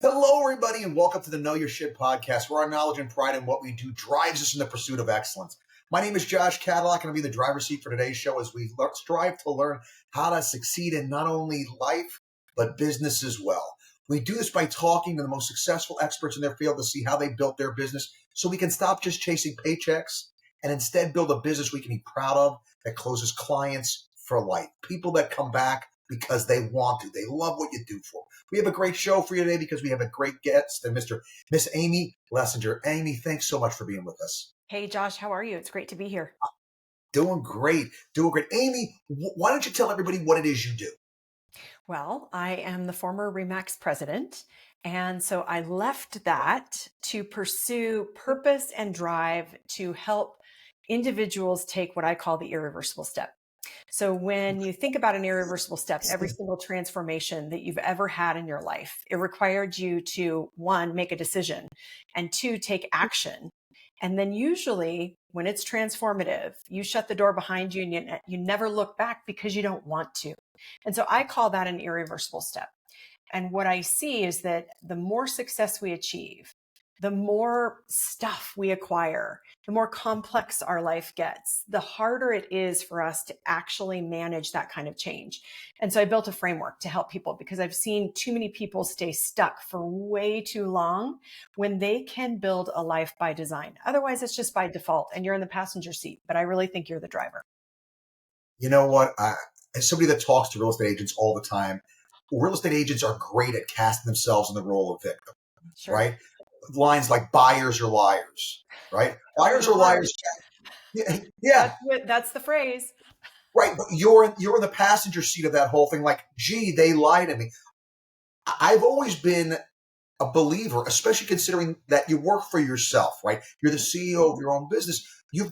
Hello, everybody, and welcome to the Know Your Shit podcast, where our knowledge and pride in what we do drives us in the pursuit of excellence. My name is Josh Cadillac, and I'll be the driver's seat for today's show as we strive to learn how to succeed in not only life, but business as well. We do this by talking to the most successful experts in their field to see how they built their business so we can stop just chasing paychecks and instead build a business we can be proud of that closes clients for life. People that come back because they want to. They love what you do for them. We have a great show for you today because we have a great guest, and Miss Amy Lessinger. Amy, thanks so much for being with us. Hey, Josh, how are you? It's great to be here. Doing great. Amy, why don't you tell everybody what it is you do? Well, I am the former Remax president. And so I left that to pursue purpose and drive to help individuals take what I call the irreversible step. So when you think about an irreversible step, every single transformation that you've ever had in your life, it required you to, one, make a decision, and two, take action. And then usually when it's transformative, you shut the door behind you and you never look back because you don't want to. And so I call that an irreversible step. And what I see is that the more success we achieve, the more stuff we acquire, the more complex our life gets, the harder it is for us to actually manage that kind of change. And so I built a framework to help people because I've seen too many people stay stuck for way too long when they can build a life by design. Otherwise, it's just by default and you're in the passenger seat, but I really think you're the driver. You know what? As somebody that talks to real estate agents all the time, real estate agents are great at casting themselves in the role of victim, Sure. Right? Lines like buyers are liars, right? Buyers are liars. Yeah. That's the phrase. Right. But you're in the passenger seat of that whole thing. Like, gee, they lied to me. I've always been a believer, especially considering that you work for yourself, right? You're the CEO of your own business. You're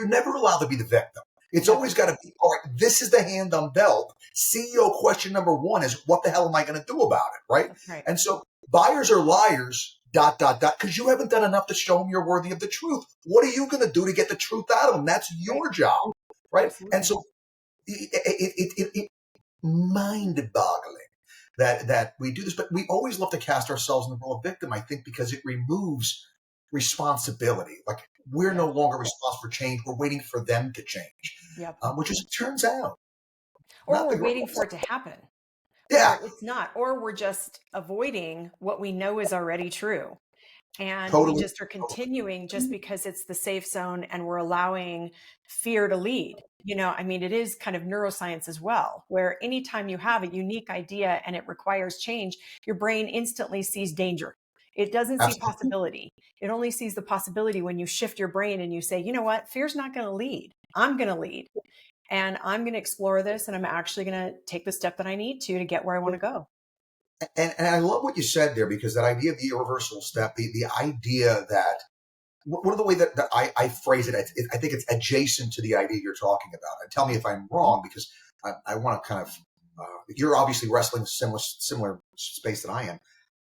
never allowed to be the victim. It's always got to be, all right, this is the hand I'm dealt. CEO question number one is, what the hell am I going to do about it, right? Right. And so buyers are liars, ... because you haven't done enough to show them you're worthy of the truth. What are you going to do to get the truth out of them? That's your job, right? Absolutely. And so it mind-boggling that we do this, but we always love to cast ourselves in the role of victim, I think, because it removes responsibility. Like, we're no longer responsible for change. We're waiting for them to change, which, as it turns out, or we're waiting for it to happen. Yeah. Or it's not, or we're just avoiding what we know is already true. And Totally. we just are continuing just because it's the safe zone and we're allowing fear to lead. It is kind of neuroscience as well, where anytime you have a unique idea and it requires change, your brain instantly sees danger. It doesn't see possibility. It only sees the possibility when you shift your brain and you say, you know what, fear's not going to lead. I'm going to lead. And I'm going to explore this, and I'm actually going to take the step that I need to get where I want to go. And I love what you said there, because that idea of the irreversible step, the idea that one of the way that I phrase it, I think it's adjacent to the idea you're talking about. And tell me if I'm wrong, because I want to kind of, you're obviously wrestling similar space that I am.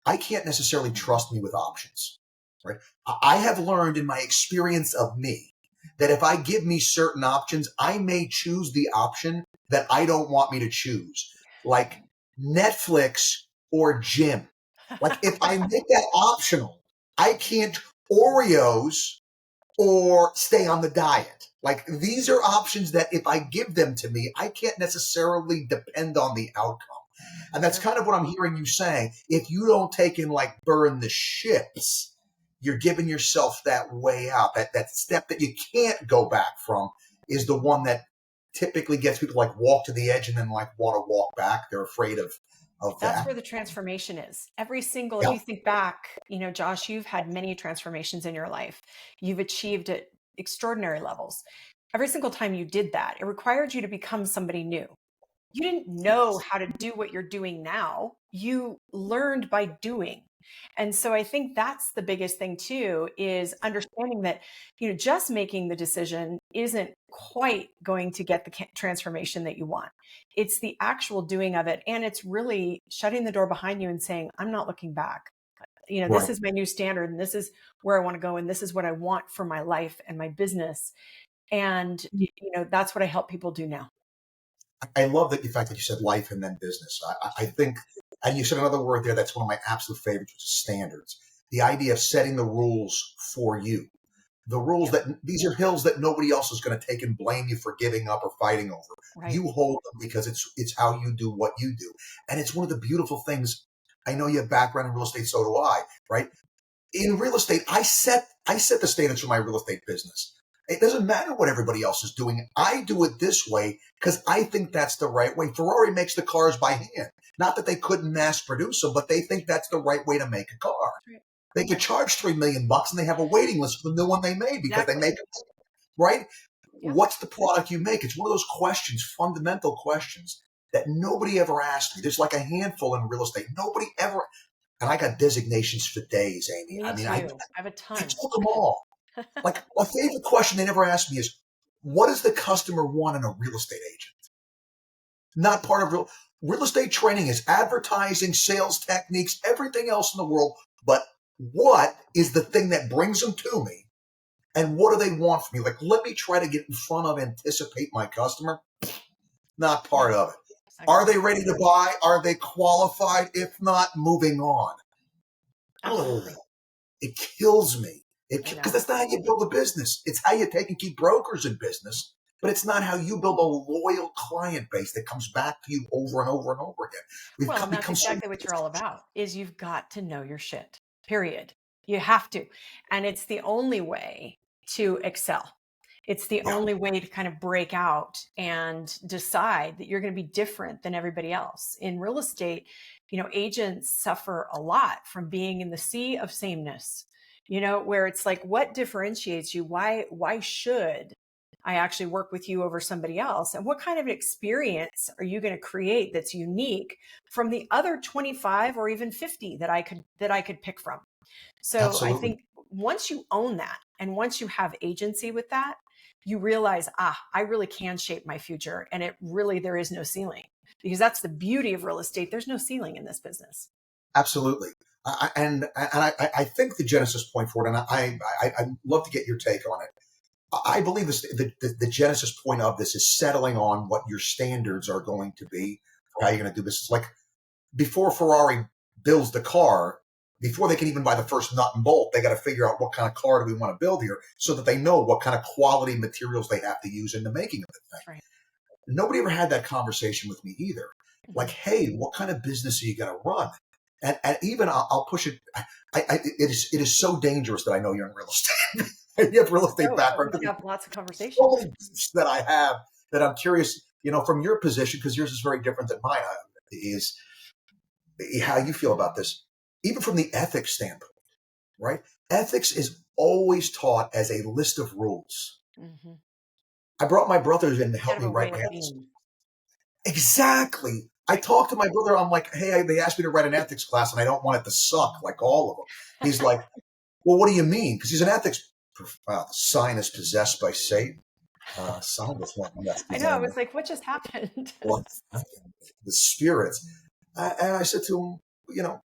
I can't necessarily trust me with options, right? I have learned in my experience of me that if I give me certain options, I may choose the option that I don't want me to choose, like Netflix or gym. Like, if I make that optional, I can't Oreos or stay on the diet. Like, these are options that if I give them to me, I can't necessarily depend on the outcome. And that's kind of what I'm hearing you saying. If you don't take in, like, burn the ships, you're giving yourself that way out. That step that you can't go back from is the one that typically gets people, like, walk to the edge and then, like, want to walk back. They're afraid of that. That's where the transformation is. Every single, if you think back, Josh, you've had many transformations in your life. You've achieved at extraordinary levels. Every single time you did that, it required you to become somebody new. You didn't know how to do what you're doing now. You learned by doing. And so I think that's the biggest thing too, is understanding that, just making the decision isn't quite going to get the transformation that you want. It's the actual doing of it. And it's really shutting the door behind you and saying, I'm not looking back. This is my new standard, and this is where I want to go. And this is what I want for my life and my business. And, that's what I help people do now. I love the fact that you said life and then business. I think And you said another word there that's one of my absolute favorites, which is standards. The idea of setting the rules for you. The rules Yep. that these are hills that nobody else is going to take and blame you for giving up or fighting over. Right. You hold them because it's how you do what you do. And it's one of the beautiful things. I know you have background in real estate, so do I, right? In real estate, I set the standards for my real estate business. It doesn't matter what everybody else is doing. I do it this way because I think that's the right way. Ferrari makes the cars by hand. Not that they couldn't mass produce them, but they think that's the right way to make a car. Right. They could charge $3 million and they have a waiting list for the new one they made because they Exactly. make it right. Yep. What's the product you make? It's one of those questions, fundamental questions that nobody ever asked me. There's like a handful in real estate. Nobody ever, and I got designations for days, Amy. Me I mean, I too. I have a I ton. took them all. Like my favorite question they never asked me is, what does the customer want in a real estate agent? Not part of real estate training is advertising, sales techniques, everything else in the world. But what is the thing that brings them to me? And what do they want from me? Like, let me try to get in front of, anticipate my customer. Not Yeah. part of it. Are Exactly. they ready to buy? Are they qualified? If not, moving on. Ugh, Absolutely. it kills me. I Because know. that's not how you build a business. It's how you take and keep brokers in business, but it's not how you build a loyal client base that comes back to you over and over and over again. Well, and that's Become so. exactly what you're all about is you've got to know your shit. Period. You have to. And it's the only way to excel. It's the Yeah, only way to kind of break out and decide that you're going to be different than everybody else. In real estate, agents suffer a lot from being in the sea of sameness. Where it's like, what differentiates you? Why should I actually work with you over somebody else? And what kind of experience are you going to create that's unique from the other 25 or even 50 that I could pick from? So I absolutely. think once you own that and once you have agency with that, you realize, I really can shape my future. And there is no ceiling, because that's the beauty of real estate. There's no ceiling in this business. Absolutely. I think the genesis point for it, and I'd love to get your take on it. I believe the genesis point of this is settling on what your standards are going to be for how you're going to do this. It's like before Ferrari builds the car, before they can even buy the first nut and bolt, they got to figure out what kind of car do we want to build here so that they know what kind of quality materials they have to use in the making of the thing. That's right. Nobody ever had that conversation with me either. Like, Mhm. hey, what kind of business are you going to run? And even I'll push it. It is so dangerous that I know you're in real estate. You have real estate So background. we have lots of So conversations. many beefs that I have that I'm curious, from your position, because yours is very different than mine, is how you feel about this, even from the ethics standpoint, right? Ethics is always taught as a list of rules. Hmm. I brought my brothers in to Kind help of me a way write of my ethics. being. Exactly. I Right. talked to my brother. I'm like, hey, they asked me to write an ethics class, and I don't want it to suck like all of them. He's like, well, what do you mean? Because he's an ethics. The sign is possessed by Satan. Sign was not messed I his know. I animal. was like, what just happened? What the spirits? And I said to him,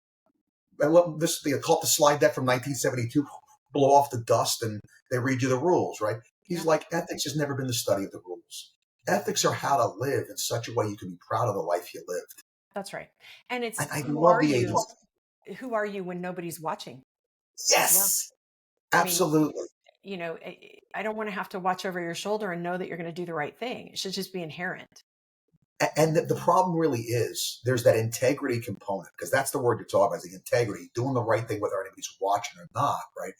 I love this. They call it the slide deck from 1972. Blow off the dust, and they read you the rules, right? He's Yeah, like, ethics has never been the study of the rules. Ethics are how to live in such a way you can be proud of the life you lived. that's right. And it's And I who love are the you? agency. Who are you when nobody's watching? Yeah. Yes, I mean, absolutely. I don't want to have to watch over your shoulder and know that you're going to do the right thing. It should just be inherent. And the problem really is there's that integrity component, because that's the word you're talking about, is the integrity, doing the right thing whether anybody's watching or not, right?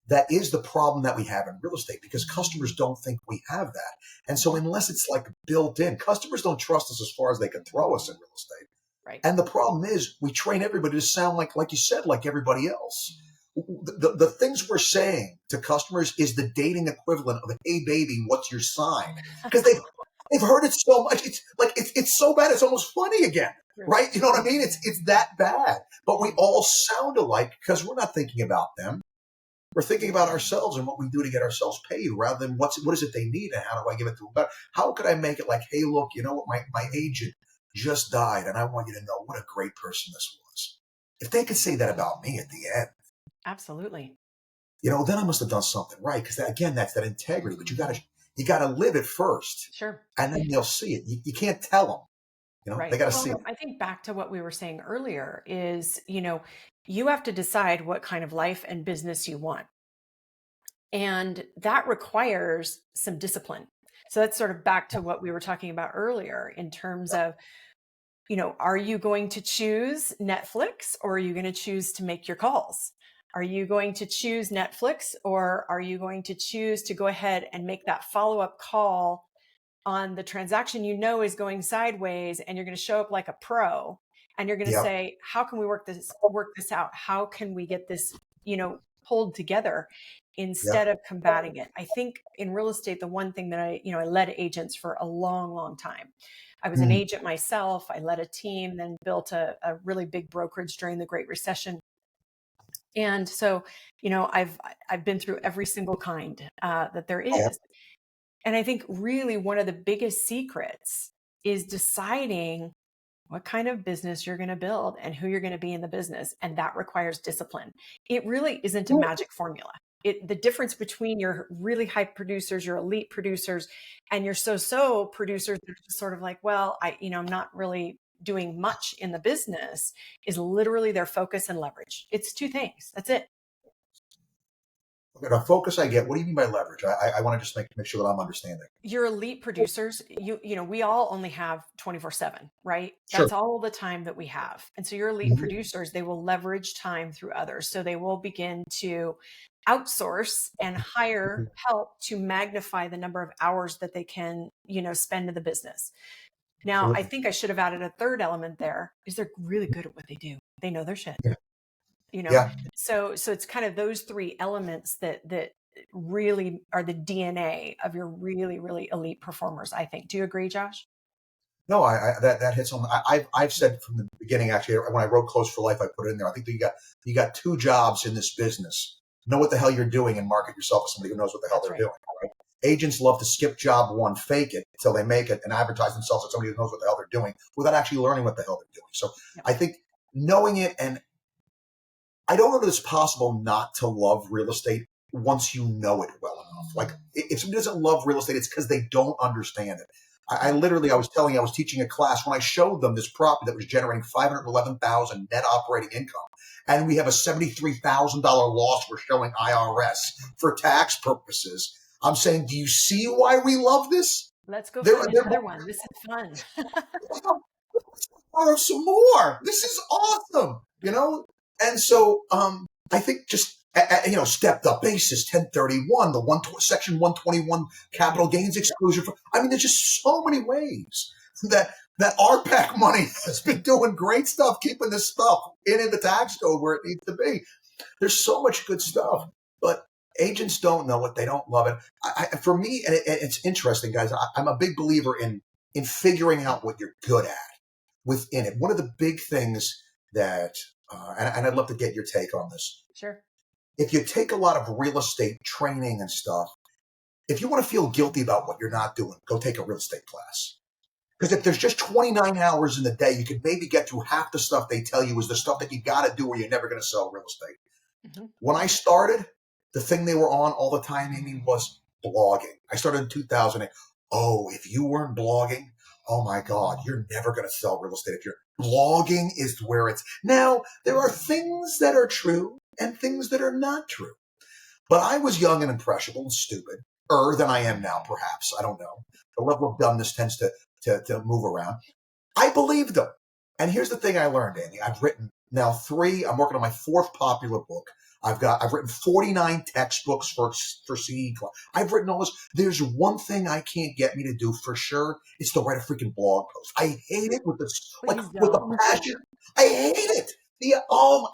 That is the problem that we have in real estate because customers don't think we have that. And so unless it's like built in, customers don't trust us as far as they can throw us in real estate. Right. And the problem is we train everybody to sound like you said, like everybody else. The things we're saying to customers is the dating equivalent of, hey, baby, what's your sign? Because they've heard it so much. It's like, it's so bad. It's almost funny again. True. Right. You know what I mean? It's that bad, but we Mhm. all sound alike because we're not thinking about them. We're thinking about ourselves and what we do to get ourselves paid rather than what is it they need and how do I give it to them. But how could I make it like, hey, look, you know what? My agent just died and I want you to know what a great person this was. If they could say that about me at the end, Absolutely. then I must have done something right. Because again, that's that integrity. But you gotta live it first, Sure. and then they'll see it. You can't tell them. They Right. got to see Well, it. I think back to what we were saying earlier is, you have to decide what kind of life and business you want. And that requires some discipline. So that's sort of back to what we were talking about earlier in terms of, are you going to choose Netflix or are you going to choose to make your calls? Are you going to choose Netflix or are you going to choose to go ahead and make that follow up call on the transaction is going sideways, and you're going to show up like a pro and you're going to Yep. say, how can we work this out? How can we get this, pulled together instead Yep. of combating it? I think in real estate, the one thing that I led agents for a long, long time. I was an Mm. agent myself. I led a team, then built a really big brokerage during the Great Recession. And so, I've been through every single kind that there Yep. is. And I think really one of the biggest secrets is deciding what kind of business you're going to build and who you're going to be in the business. And that requires discipline. It really isn't a magic formula. The difference between your really high producers, your elite producers, and your so-so producers that are just sort of like, well, I'm not really doing much in the business, is literally their focus and leverage. It's two things. That's it. Okay, the focus I get. What do you mean by leverage? I want to just make sure that I'm understanding. Your elite producers, we all only have 24/7, right? Sure. That's all the time that we have. And so your elite Mhm. producers, they will leverage time through others. So they will begin to outsource and hire help to magnify the number of hours that they can, spend in the business. Now, I Absolutely. think I should have added a third element there is they're really good at what they do. They know their shit, Yeah. you know? Yeah. So it's kind of those three elements that really are the DNA of your really, really elite performers, I think. Do you agree, Josh? No, that hits on. I've said from the beginning. Actually, when I wrote "Close for Life," I put it in there. I think that you got two jobs in this business: know what the hell you're doing and market yourself as somebody who knows what the hell That's they're right. doing. Right? Agents love to skip job one, fake it until they make it, and advertise themselves as somebody who knows what the hell they're doing without actually learning what the hell they're doing. So Yep. I think knowing it, and I don't know that it's possible not to love real estate once you know it well enough. Like if somebody doesn't love real estate, it's because they don't understand it. I Right. literally, I was teaching a class when I showed them this property that was generating 511,000 net operating income, and we have a $73,000 loss we're showing IRS for tax purposes. I'm saying, do you see why we love this? Let's go They're, find they're another one. This is fun. borrow some more. This is awesome, And so, I think just stepped up basis, 1031, the section 121 capital Right. gains exclusion. There's just so many ways that RPAC money has been doing great stuff, keeping this stuff in the tax code where it needs to be. There's so much good stuff, but agents don't know it. They don't love it. For me, and it's interesting, guys. I'm a big believer in figuring out what you're good at within it. One of the big things that, and I'd love to get your take on this. Sure. If you take a lot of real estate training and stuff, if you want to feel guilty about what you're not doing, go take a real estate class. Because if there's just 29 hours in the day, you could maybe get through half the stuff they tell you is the stuff that you got to do or you're never going to sell real estate. Hmm. When I started, the thing they were on all the time, Amy, was blogging. I started in 2008. Oh, if you weren't blogging, oh my God, you're never going to sell real estate. If you're blogging is where it's now. There are things that are true and things that are not true. But I was young and impressionable and stupid, than I am now, perhaps. I don't know. The level of dumbness tends to move around. I believed them. And here's the thing I learned, Andy. I've written now I'm working on my fourth popular book. I've written 49 textbooks for CE Club. I've written all this. There's one thing I can't get me to do for sure. It's to write a freaking blog post. I hate it Please with a don't. passion. I hate it.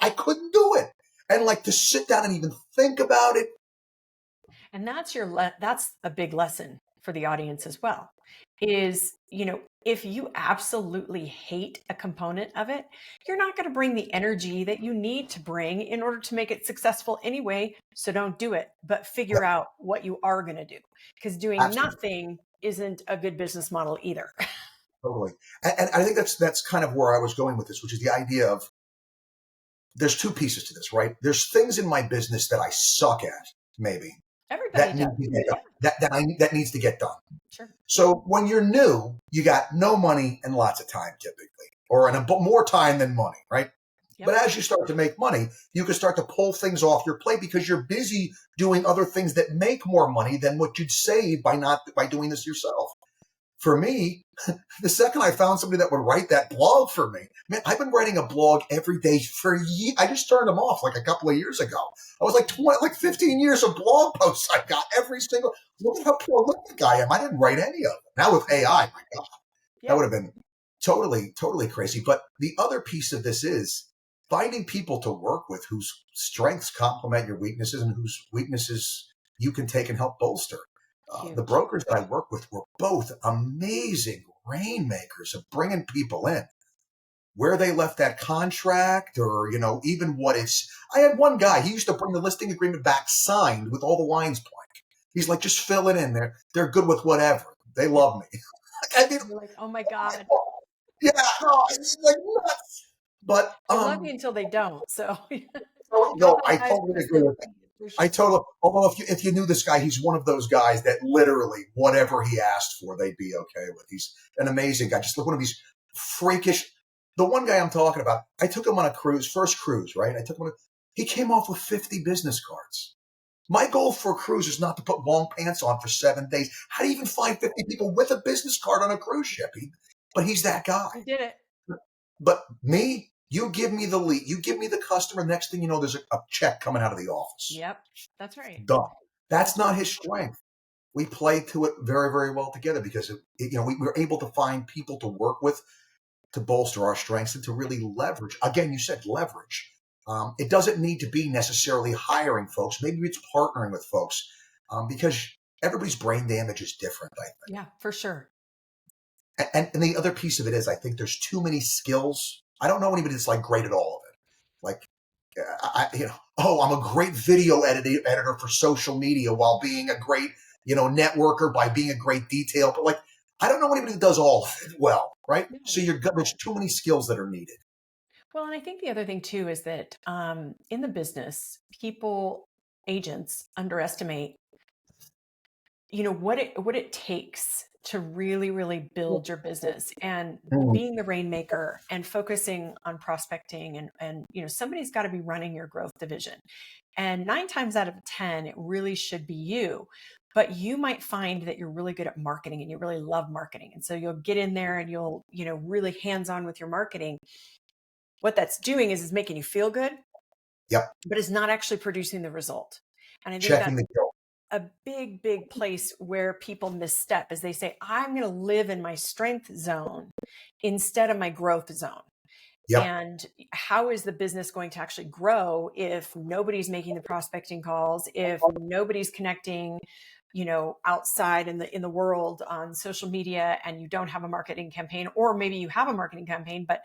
I couldn't do it. And to sit down and even think about it. And that's a big lesson for the audience as well. Is, if you absolutely hate a component of it, you're not going to bring the energy that you need to bring in order to make it successful anyway. So don't do it, but figure out what you are going to do, because doing Absolutely. nothing isn't a good business model either. Totally. And I think that's kind of where I was going with this, which is the idea of there's two pieces to this, right? There's things in my business that I suck at, maybe. Everybody that does. needs to get done. Yeah, That needs to get done. sure. So when you're new, you got no money and lots of time typically, or more time than money, right? But Yep. as you start to make money, you can start to pull things off your plate because you're busy doing other things that make more money than what you'd save by doing this yourself. For me, the second I found somebody that would write that blog for me, man, I've been writing a blog every day for years. I just turned them off like a couple of years ago. I was like 15 years of blog posts I got every single. Look at how prolific I am. I didn't write any of them. Now with AI, my God, that Yeah. would have been totally crazy. But the other piece of this is finding people to work with whose strengths complement your weaknesses and whose weaknesses you can take and help bolster. The Huge. brokers that I work with were both amazing rainmakers of bringing people in. Where they left that contract, or even what it's. I had one guy. He used to bring the listing agreement back signed with all the lines blank. He's like, just fill it in. They're good with whatever. They Yep. love me. I mean, You're like, oh my God. yeah, no, it's like nuts. But They love you until they don't. So got no, those I guys totally for a agree with that. second, for I sure. totally. Although if you knew this guy, he's one of those guys that literally whatever he asked for, they'd be okay with. He's an amazing guy. Just like one of these freakish. The one guy I'm talking about, I took him on a cruise, first cruise, right? I took him on. He came off with 50 business cards. My goal for a cruise is not to put long pants on for 7 days. How do you even find 50 people with a business card on a cruise ship? But he's that guy. You did it. But me, you give me the lead, you give me the customer. Next thing you know, there's a check coming out of the office. Yep. That's right. Done. That's not his strength. We play to it very well together because we were able to find people to work with to bolster our strengths and to really leverage. Again, you said leverage. It doesn't need to be necessarily hiring folks. Maybe it's partnering with folks because everybody's brain damage is different, I think. Yeah, for sure. And the other piece of it is I think there's too many skills. I don't know anybody that's like great at all of it. Like, I'm a great video editor for social media while being a great, networker by being a great detail. But like, I don't know anybody that does all of it well, right? No. So there's too many skills that are needed. Well, and I think the other thing too is that in the business, agents underestimate, what it takes to really build your business, and Mm. being the rainmaker and focusing on prospecting, and somebody's got to be running your growth division. And 9 times out of 10, it really should be you. But you might find that you're really good at marketing and you really love marketing. And so you'll get in there and you'll, really hands on with your marketing. What that's doing is making you feel good, Yep. but it's not actually producing the result. And I think Checking that's the guilt. a big place where people misstep, is they say, I'm going to live in my strength zone instead of my growth zone. Yep. And how is the business going to actually grow if nobody's making the prospecting calls, if nobody's connecting, outside in the world on social media, and you don't have a marketing campaign, or maybe you have a marketing campaign, but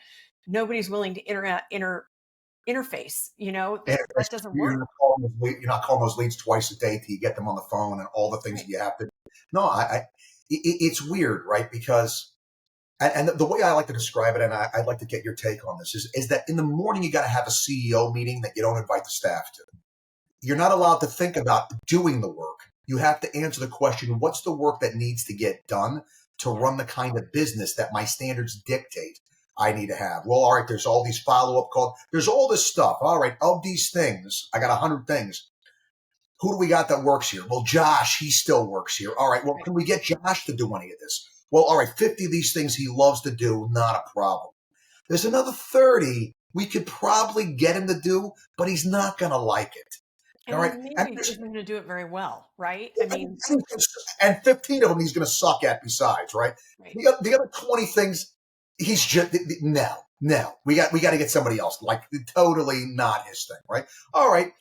nobody's willing to interface, And that doesn't you're work. not calling those leads twice a day till you get them on the phone and all the things that Right. you have to. No, it's weird, right? Because and the way I like to describe it, and I'd like to get your take on this, is that in the morning you got to have a CEO meeting that you don't invite the staff to. You're not allowed to think about doing the work. You have to answer the question, what's the work that needs to get done to Yeah. run the kind of business that my standards dictate I need to have? Well, all right, there's all these follow-up calls. There's all this stuff. All right, of these things, I got 100 things. Who do we got that works here? Well, Josh, he still works here. All right, well, Right. can we get Josh to do any of this? Well, all right, 50 of these things he loves to do, not a problem. There's another 30 we could probably get him to do, but he's not going to like it. And All he right. maybe isn't going to do it very well. Right. I mean, And 15 of them he's going to suck at besides, right? right. The other 20 things, he's just, no, we got to get somebody else. Like, totally not his thing, right? All right.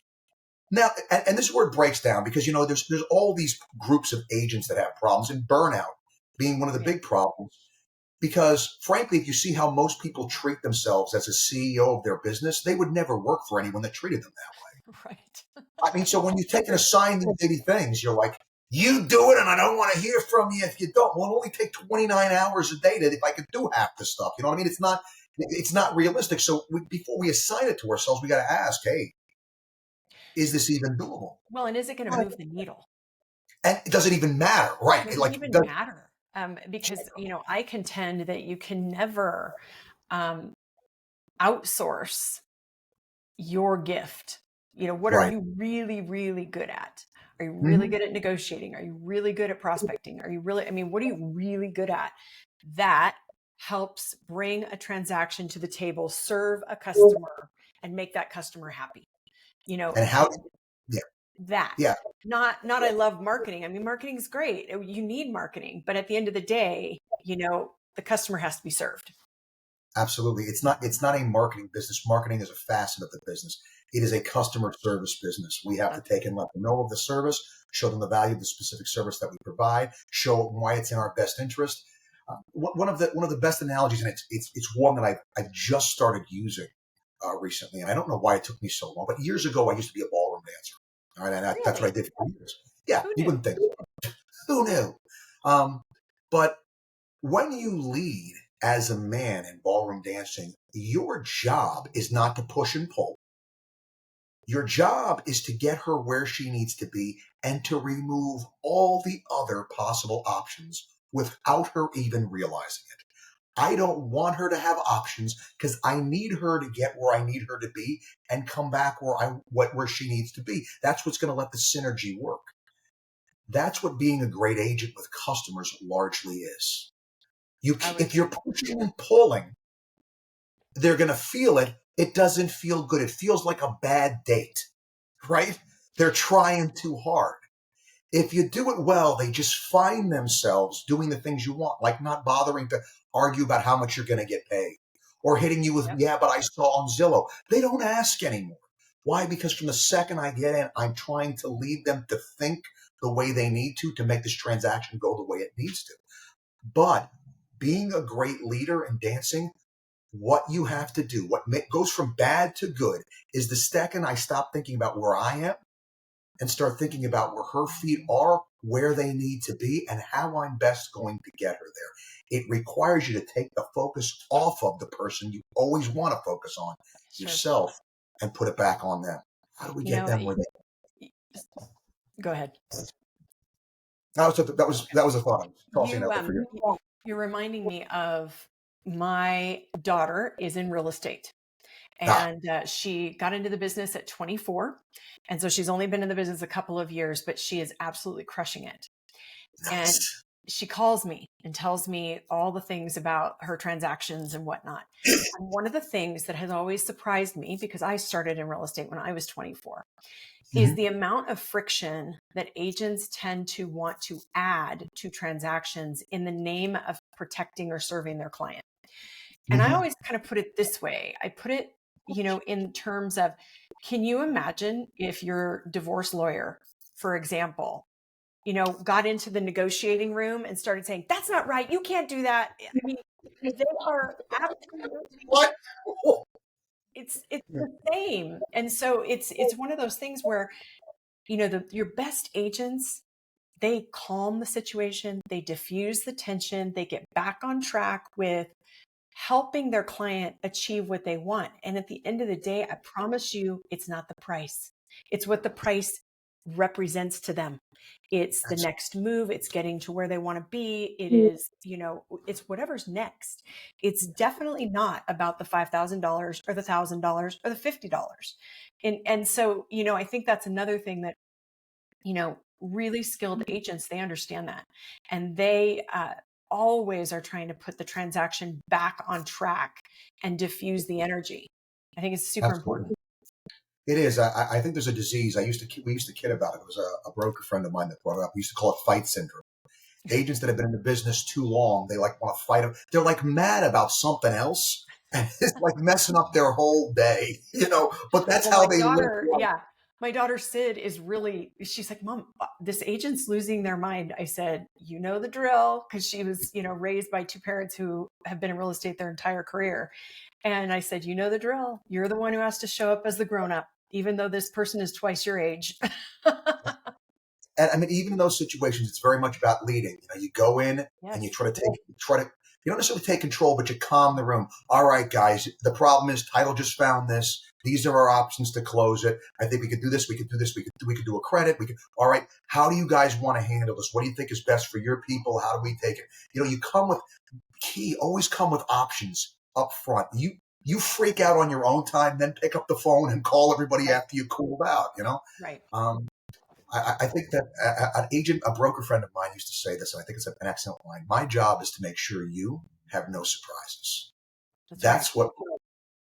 Now, and this is where it breaks down because, there's all these groups of agents that have problems, and burnout being one of the Yeah. big problems. Because frankly, if you see how most people treat themselves as a CEO of their business, they would never work for anyone that treated them that way. Right. I mean, so when you take and assign these maybe things, you're like, you do it and I don't want to hear from you if you don't. Well, it'll only take 29 hours a day if I could do half the stuff. You know what I mean? It's not realistic. So before we assign it to ourselves, we got to ask, hey, is this even doable? Well, and is it going to move the needle? And it doesn't even matter, right? It doesn't Like, even matter, because, I contend that you can never um, outsource your gift. What are right. you really, really good at? Are you really Mhm. good at negotiating? Are you really good at prospecting? Are you really, what are you really good at? That helps bring a transaction to the table, serve a customer, and make that customer happy. And how, yeah, That yeah. not I love marketing. Marketing is great. You need marketing, but at the end of the day, the customer has to be served. Absolutely. It's not a marketing business. Marketing is a facet of the business. It is a customer service business. We have to That's take and let them know of the service, show them the value of the specific service that we provide, show them why it's in our best interest. One of the best analogies, and it's one that I've just started using recently, and I don't know why it took me so long. But years ago, I used to be a ballroom dancer. All right, and that's what I really did for years. Yeah, who you knew? wouldn't think. Who knew? But when you lead as a man in ballroom dancing, your job is not to push and pull. Your job is to get her where she needs to be and to remove all the other possible options without her even realizing it. I don't want her to have options because I need her to get where I need her to be and come back where she needs to be. That's what's going to let the synergy work. That's what being a great agent with customers largely is. I would If you're pushing and pulling, they're going to feel it. It doesn't feel good. It feels like a bad date, right? They're trying too hard. If you do it well, they just find themselves doing the things you want, like not bothering to argue about how much you're going to get paid or hitting you with, Yep, yeah, but I saw on Zillow. They don't ask anymore. Why? Because from the second I get in, I'm trying to lead them to think the way they need to make this transaction go the way it needs to. But being a great leader in dancing, what you have to do, goes from bad to good, is the second I stop thinking about where I am and start thinking about where her feet are, where they need to be, and how I'm best going to get her there. It requires you to take the focus off of the person you always want to focus on, sure. yourself, and put it back on them. How do we you get know them where they? y- Go ahead. That was a thought. I was tossing it you out there for um you. you're reminding me of my daughter is in real estate, Ah, and she got into the business at 24, and so she's only been in the business a couple of years, but she is absolutely crushing it. And nice. she calls me and tells me all the things about her transactions and whatnot. And one of the things that has always surprised me, because I started in real estate when I was 24, is Hmm. the amount of friction that agents tend to want to add to transactions in the name of protecting or serving their client. And I Hmm. always kind of put it this way. I put it, in terms of, can you imagine if your divorce lawyer, for example, got into the negotiating room and started saying, that's not right. You can't do that. They are absolutely, What? it's the same. And so it's one of those things where, your best agents, they calm the situation, they diffuse the tension, they get back on track with helping their client achieve what they want. And at the end of the day, I promise you, it's not the price. It's what the price represents to them. It's the That's next move. It's getting to where they want to be. It is, it's whatever's next. It's definitely not about the $5,000 or the $1,000 or the $50. And so, I think that's another thing that, really skilled agents, they understand that. And they always are trying to put the transaction back on track and diffuse the energy. I think it's super absolutely. important. It is. I think there's a disease. We used to kid about it. It was a broker friend of mine that brought it up. We used to call it fight syndrome. Agents that have been in the business too long, they like want to fight them. They're like mad about something else, and it's like messing up their whole day, But that's Well, how my they live daughter, life. yeah, my daughter Sid is really, she's like, Mom, this agent's losing their mind. I said, you know the drill, because she was, raised by two parents who have been in real estate their entire career. And I said, you know the drill. You're the one who has to show up as the grown up, even though this person is twice your age. And I mean, even in those situations, it's very much about leading. You go in and you Yes. try to You don't necessarily take control, but you calm the room. All right, guys, the problem is title just found this. These are our options to close it. I think we could do this. We could do this. We could do a credit. All right. How do you guys want to handle this? What do you think is best for your people? How do we take it? You come with always come with options up front. You freak out on your own time, then pick up the phone and call everybody after you cooled out, Right. I think that a broker friend of mine used to say this, and I think it's an excellent line. My job is to make sure you have no surprises. That's what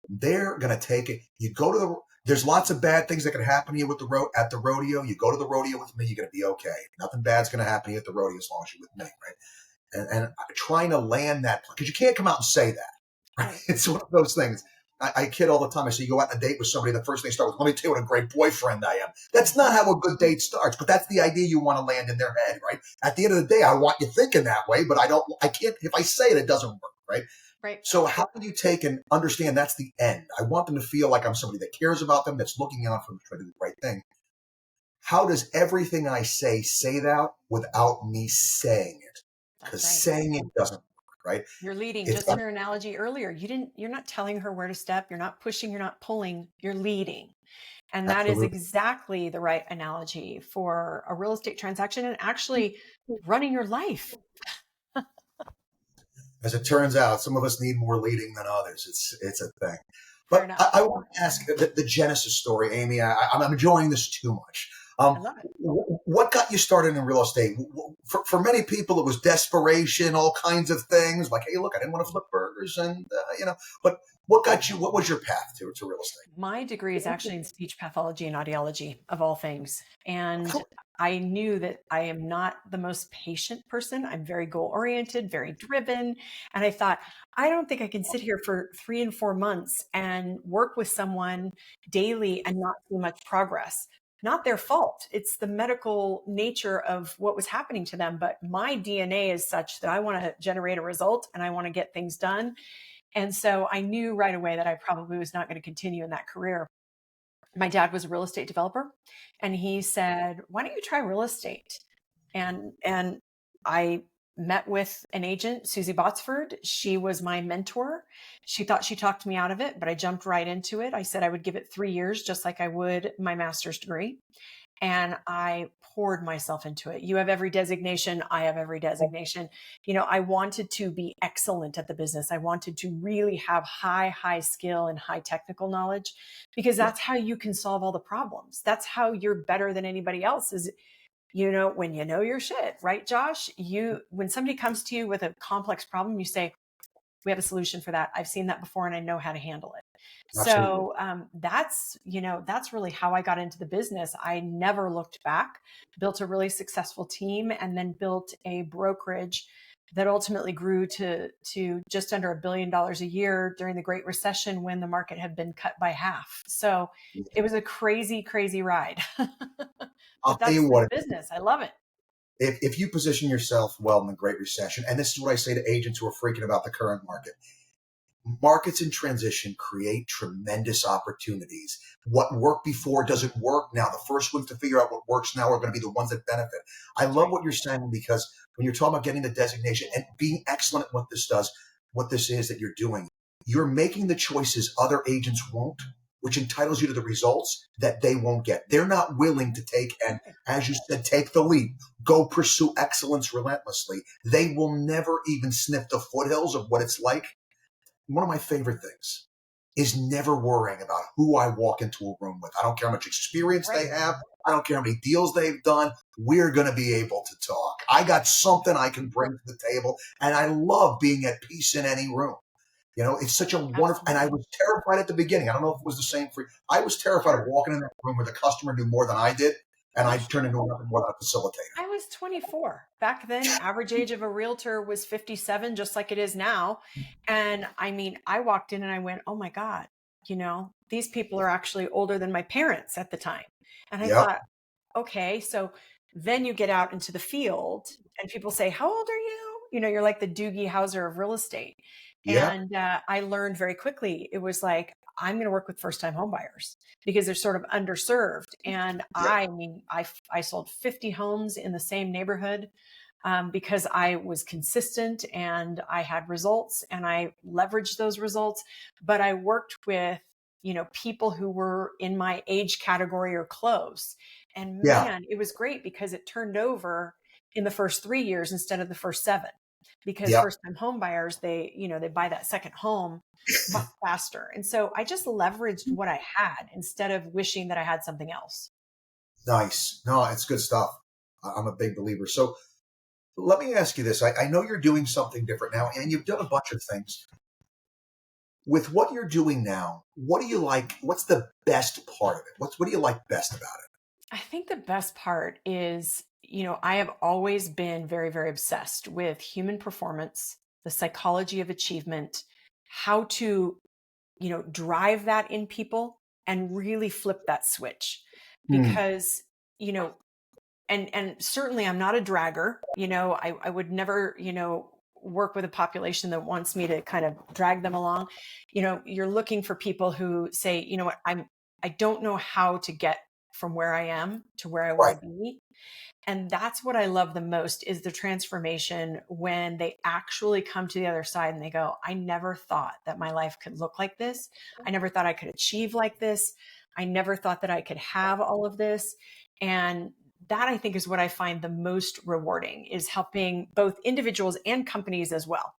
they're going to take it. You go to there's lots of bad things that can happen to you at the rodeo. You go to the rodeo with me, you're going to be okay. Nothing bad's going to happen to you at the rodeo as long as you're with me, right? And trying to land that, because you can't come out and say that. Right? It's one of those things. I kid all the time. I say, you go out on a date with somebody, the first thing they start with, let me tell you what a great boyfriend I am. That's not how a good date starts, but that's the idea you want to land in their head, right? At the end of the day, I want you thinking that way, but I can't, if I say it, it doesn't work, right? Right. So how do you take and understand that's the end? I want them to feel like I'm somebody that cares about them, that's looking out for them to try to do the right thing. How does everything I say that without me saying it? Because saying it doesn't work, right? You're leading. Just in your analogy earlier, you're not telling her where to step. You're not pushing, you're not pulling, you're leading. And that is exactly the right analogy for a real estate transaction and actually running your life. As it turns out, some of us need more leading than others. It's a thing. But I want to ask the genesis story, Amy. I'm enjoying this too much. I love it. What got you started in real estate? For many people, it was desperation, all kinds of things. Like, hey, look, I didn't want to flip burgers, and But what got you? What was your path to real estate? My degree is actually in speech pathology and audiology, of all things, and I knew that I am not the most patient person. I'm very goal oriented, very driven. And I thought, I don't think I can sit here for 3 and 4 months and work with someone daily and not see much progress. Not their fault. It's the medical nature of what was happening to them. But my DNA is such that I want to generate a result and I want to get things done. And so I knew right away that I probably was not going to continue in that career. My dad was a real estate developer, and he said, why don't you try real estate? And I met with an agent, Susie Botsford. She was my mentor. She thought she talked me out of it, but I jumped right into it. I said I would give it 3 years, just like I would my master's degree. And I poured myself into it. You have every designation. I have every designation. I wanted to be excellent at the business. I wanted to really have high skill and high technical knowledge, because that's how you can solve all the problems. That's how you're better than anybody else is, when you know your shit, right, Josh? When somebody comes to you with a complex problem, you say, we have a solution for that. I've seen that before and I know how to handle it. Absolutely. So that's really how I got into the business. I never looked back, built a really successful team, and then built a brokerage that ultimately grew to just under $1 billion a year during the Great Recession, when the market had been cut by half. So it was a crazy, crazy ride. I'll tell you what, business. I love it. If you position yourself well in the Great Recession, and this is what I say to agents who are freaking about the current market, markets in transition create tremendous opportunities. What worked before doesn't work now. The first ones to figure out what works now are going to be the ones that benefit. I love what you're saying, because when you're talking about getting the designation and being excellent at what this is that you're doing, you're making the choices other agents won't, which entitles you to the results that they won't get. They're not willing to take, and as you said, take the leap, go pursue excellence relentlessly. They will never even sniff the foothills of what it's like. One of my favorite things is never worrying about who I walk into a room with. I don't care how much experience they have. I don't care how many deals they've done. We're going to be able to talk. I got something I can bring to the table, and I love being at peace in any room. It's such a wonderful, and I was terrified at the beginning. I don't know if it was the same for you. I was terrified of walking in that room where the customer knew more than I did, and I turned into nothing more than a facilitator. I was 24. Back then, average age of a realtor was 57, just like it is now. And I walked in and I went, oh my God, these people are actually older than my parents at the time. And I thought, okay, so then you get out into the field and people say, how old are you? You're like the Doogie Howser of real estate. And I learned very quickly, it was like, I'm going to work with first-time home buyers because they're sort of underserved. And I sold 50 homes in the same neighborhood. because I was consistent and I had results and I leveraged those results. But I worked with, people who were in my age category or close. And Yeah. man, it was great because it turned over in the first 3 years instead of the first 7. Because Yep. first time home buyers, they buy that second home much faster. And so I just leveraged what I had instead of wishing that I had something else. Nice. No, it's good stuff. I'm a big believer. So let me ask you this. I know you're doing something different now, and you've done a bunch of things. With what you're doing now, what do you like? What's the best part of it? What do you like best about it? I think the best part is, I have always been very, very obsessed with human performance, the psychology of achievement, how to, drive that in people and really flip that switch. Hmm. Because, you know, and certainly I'm not a dragger. I would never, work with a population that wants me to kind of drag them along. You're looking for people who say, what, I don't know how to get from where I am to where I want Right. to be. And that's what I love the most is the transformation when they actually come to the other side and they go, I never thought that my life could look like this. I never thought I could achieve like this. I never thought that I could have all of this. And that I think is what I find the most rewarding is helping both individuals and companies as well.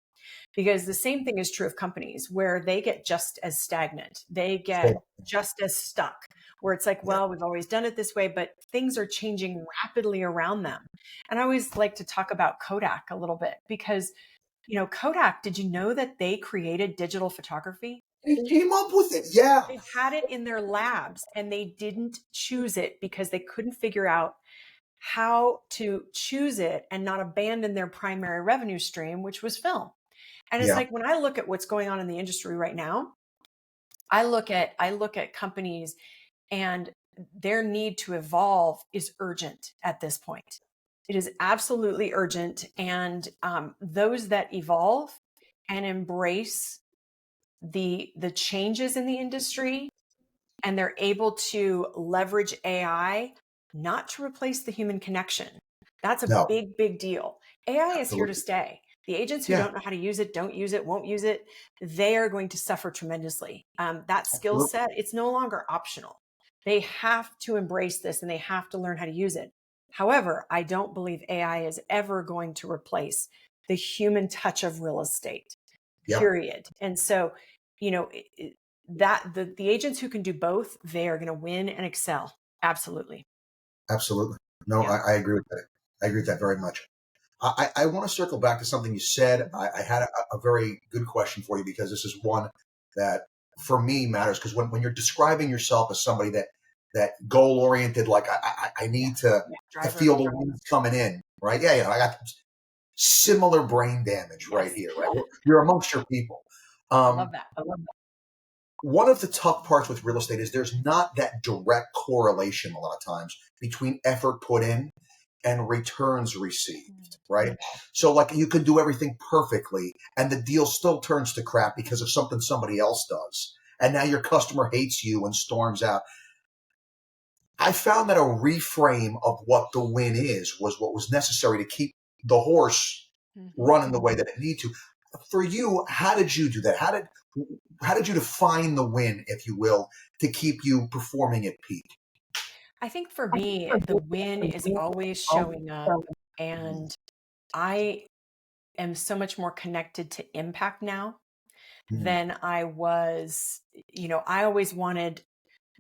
Because the same thing is true of companies where they get just as stagnant, they get Sure. just as stuck, where it's like, Yeah. well, we've always done it this way, but things are changing rapidly around them. And I always like to talk about Kodak a little bit because, Kodak, did you know that they created digital photography? He came up with it. Yeah. They had it in their labs and they didn't choose it because they couldn't figure out how to choose it and not abandon their primary revenue stream, which was film. And it's Yeah. like when I look at what's going on in the industry right now, I look at companies and their need to evolve is urgent at this point. It is absolutely urgent, and those that evolve and embrace the changes in the industry and they're able to leverage AI not to replace the human connection. That's a No. big, big deal. AI is here to Absolutely. stay. The agents who Yeah. don't know how to use it, don't use it, won't use it, they are going to suffer tremendously. That skill Absolutely. set, it's no longer optional. They have to embrace this and they have to learn how to use it. However, I don't believe AI is ever going to replace the human touch of real estate, Yep. period. And so, you know, that the agents who can do both, they are going to win and excel. Absolutely. Absolutely. No, Yeah. I agree with that. I agree with that very much. I want to circle back to something you said. I had a very good question for you because this is one that for me matters because when you're describing yourself as somebody that goal oriented, like I Yeah. need to Yeah. to Driver. feel the winds coming in, right? Yeah, yeah. I got similar brain damage right Yes. here, right? You're amongst your people. I love Um, that. one of the tough parts with real estate is there's not that direct correlation a lot of times between effort put in and returns received, right? So like you could do everything perfectly and the deal still turns to crap because of something somebody else does. And now your customer hates you and storms out. I found that a reframe of what the win is was what was necessary to keep the horse Mm-hmm. running the way that it need to. For you, how did you do that? How did you define the win, if you will, to keep you performing at peak? I think for me, the win is always showing up, and I am so much more connected to impact now Mm, than I was. I always wanted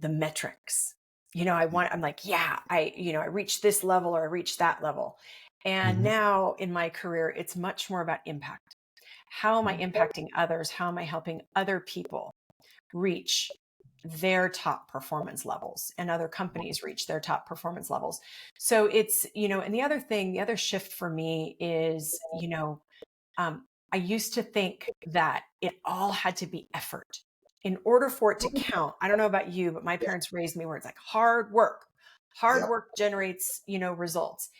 the metrics. I'm like, yeah, I reached this level or I reached that level. And mhm, now in my career, it's much more about impact. How am I impacting others? How am I helping other people reach their top performance levels and other companies reach their top performance levels? So and the other shift for me is, I used to think that it all had to be effort in order for it to count. I don't know about you, but my yeah, parents raised me where it's like hard work. Hard yeah, work generates, results.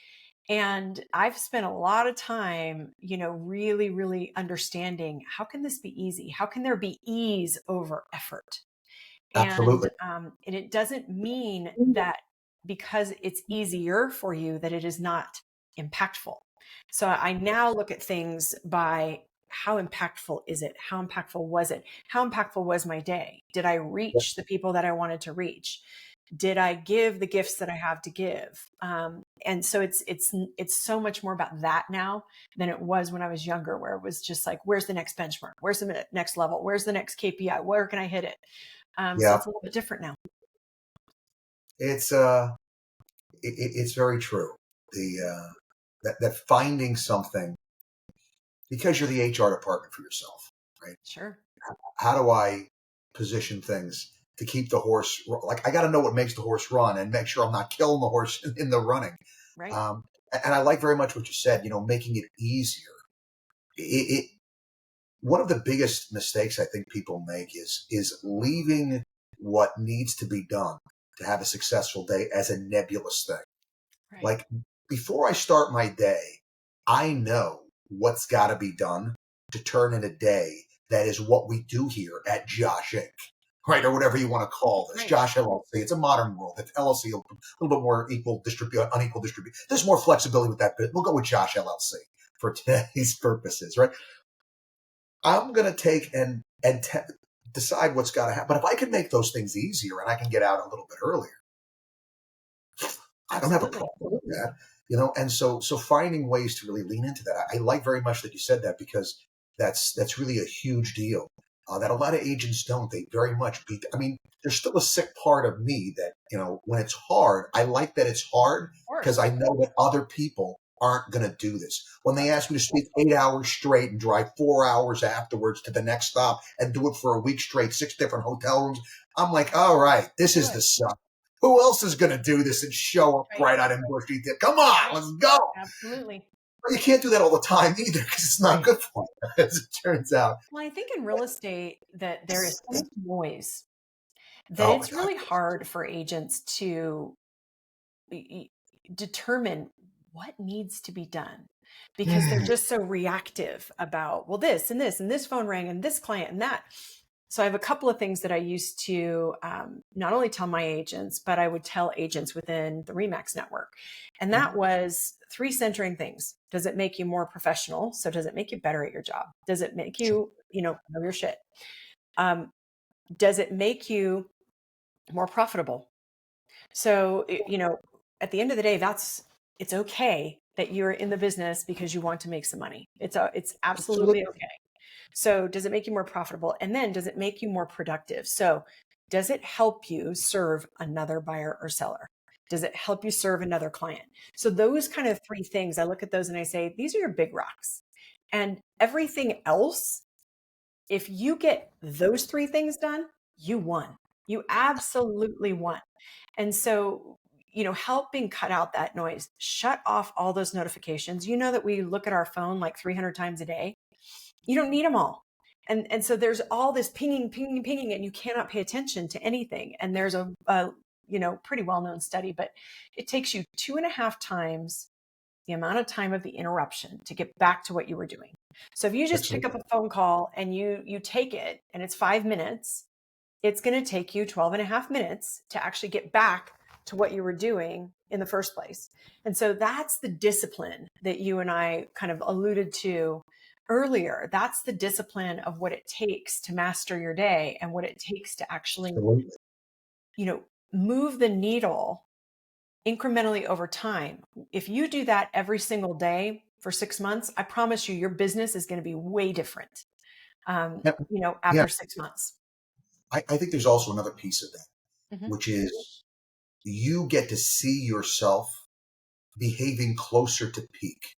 And I've spent a lot of time, really, really understanding how can this be easy? How can there be ease over effort? And absolutely. and it doesn't mean that because it's easier for you that it is not impactful. So I now look at things by how impactful is it? How impactful was it? How impactful was my day? Did I reach the people that I wanted to reach? Did I give the gifts that I have to give? And so it's so much more about that now than it was when I was younger, where it was just like, where's the next benchmark? Where's the next level? Where's the next KPI? Where can I hit it? So Yeah, it's a little bit different now. it's it's very true. The that finding something because you're the HR department for yourself, right? Sure. How do I position things to keep the horse like I got to know what makes the horse run and make sure I'm not killing the horse in the running. Right. Um, and I like very much what you said. Making it easier. It one of the biggest mistakes I think people make is leaving what needs to be done to have a successful day as a nebulous thing. Right. Like before I start my day, I know what's got to be done to turn in a day that is what we do here at Josh Inc. Right, or whatever you want to call this, Right. Josh LLC. It's a modern world. It's LLC, a little bit more unequal distribute. There's more flexibility with that, but we'll go with Josh LLC for today's purposes, right? I'm going to take and decide what's got to happen. But if I can make those things easier and I can get out a little bit earlier, I don't have a Absolutely. problem with that, And so finding ways to really lean into that, I like very much that you said that because that's really a huge deal. That a lot of agents don't. They very much beat. I mean, there's still a sick part of me that when it's hard, I like that it's hard Of because course. I know that other people aren't going to do this. When they That's ask me to speak 8 hours straight and drive 4 hours afterwards to the next stop and do it for a week straight, 6 different hotel rooms, I'm like, all right, this do is it. the stuff. Who else is going to do this and show up Right. bright eyed and bushy? Come on, Right. let's go. Absolutely. But you can't do that all the time either because it's not Right. good for you, as it turns out. Well, I think in real estate that there is so much noise that Oh my it's God. really hard for agents to determine what needs to be done because they're Mm, just so reactive about, well, this and this phone rang and this client and that. So I have a couple of things that I used to not only tell my agents, but I would tell agents within the Remax network. And that was three centering things. Does it make you more professional? So does it make you better at your job? Does it make you, know your shit? Um, does it make you more profitable? So, at the end of the day, it's okay that you're in the business because you want to make some money. It's absolutely absolutely. okay. So does it make you more profitable? And then does it make you more productive? So does it help you serve another buyer or seller? Does it help you serve another client? So those kind of three things, I look at those and I say, these are your big rocks. And everything else, if you get those three things done, you won. You absolutely won. And so, helping cut out that noise, shut off all those notifications. You know that we look at our phone like 300 times a day. You don't need them all. And so there's all this pinging, pinging, pinging, and you cannot pay attention to anything. And there's a pretty well-known study, but it takes you 2.5 times the amount of time of the interruption to get back to what you were doing. So if you just pick up Absolutely. a phone call and you take it and it's 5 minutes, it's going to take you 12 and a half minutes to actually get back to what you were doing in the first place. And so that's the discipline that you and I kind of alluded to earlier. That's the discipline of what it takes to master your day and what it takes to actually, Absolutely. you know, move the needle incrementally over time. If you do that every single day for 6 months, I promise you, your business is going to be way different, Yeah. Yeah. after 6 months. I think there's also another piece of that, Mhm. which is you get to see yourself behaving closer to peak,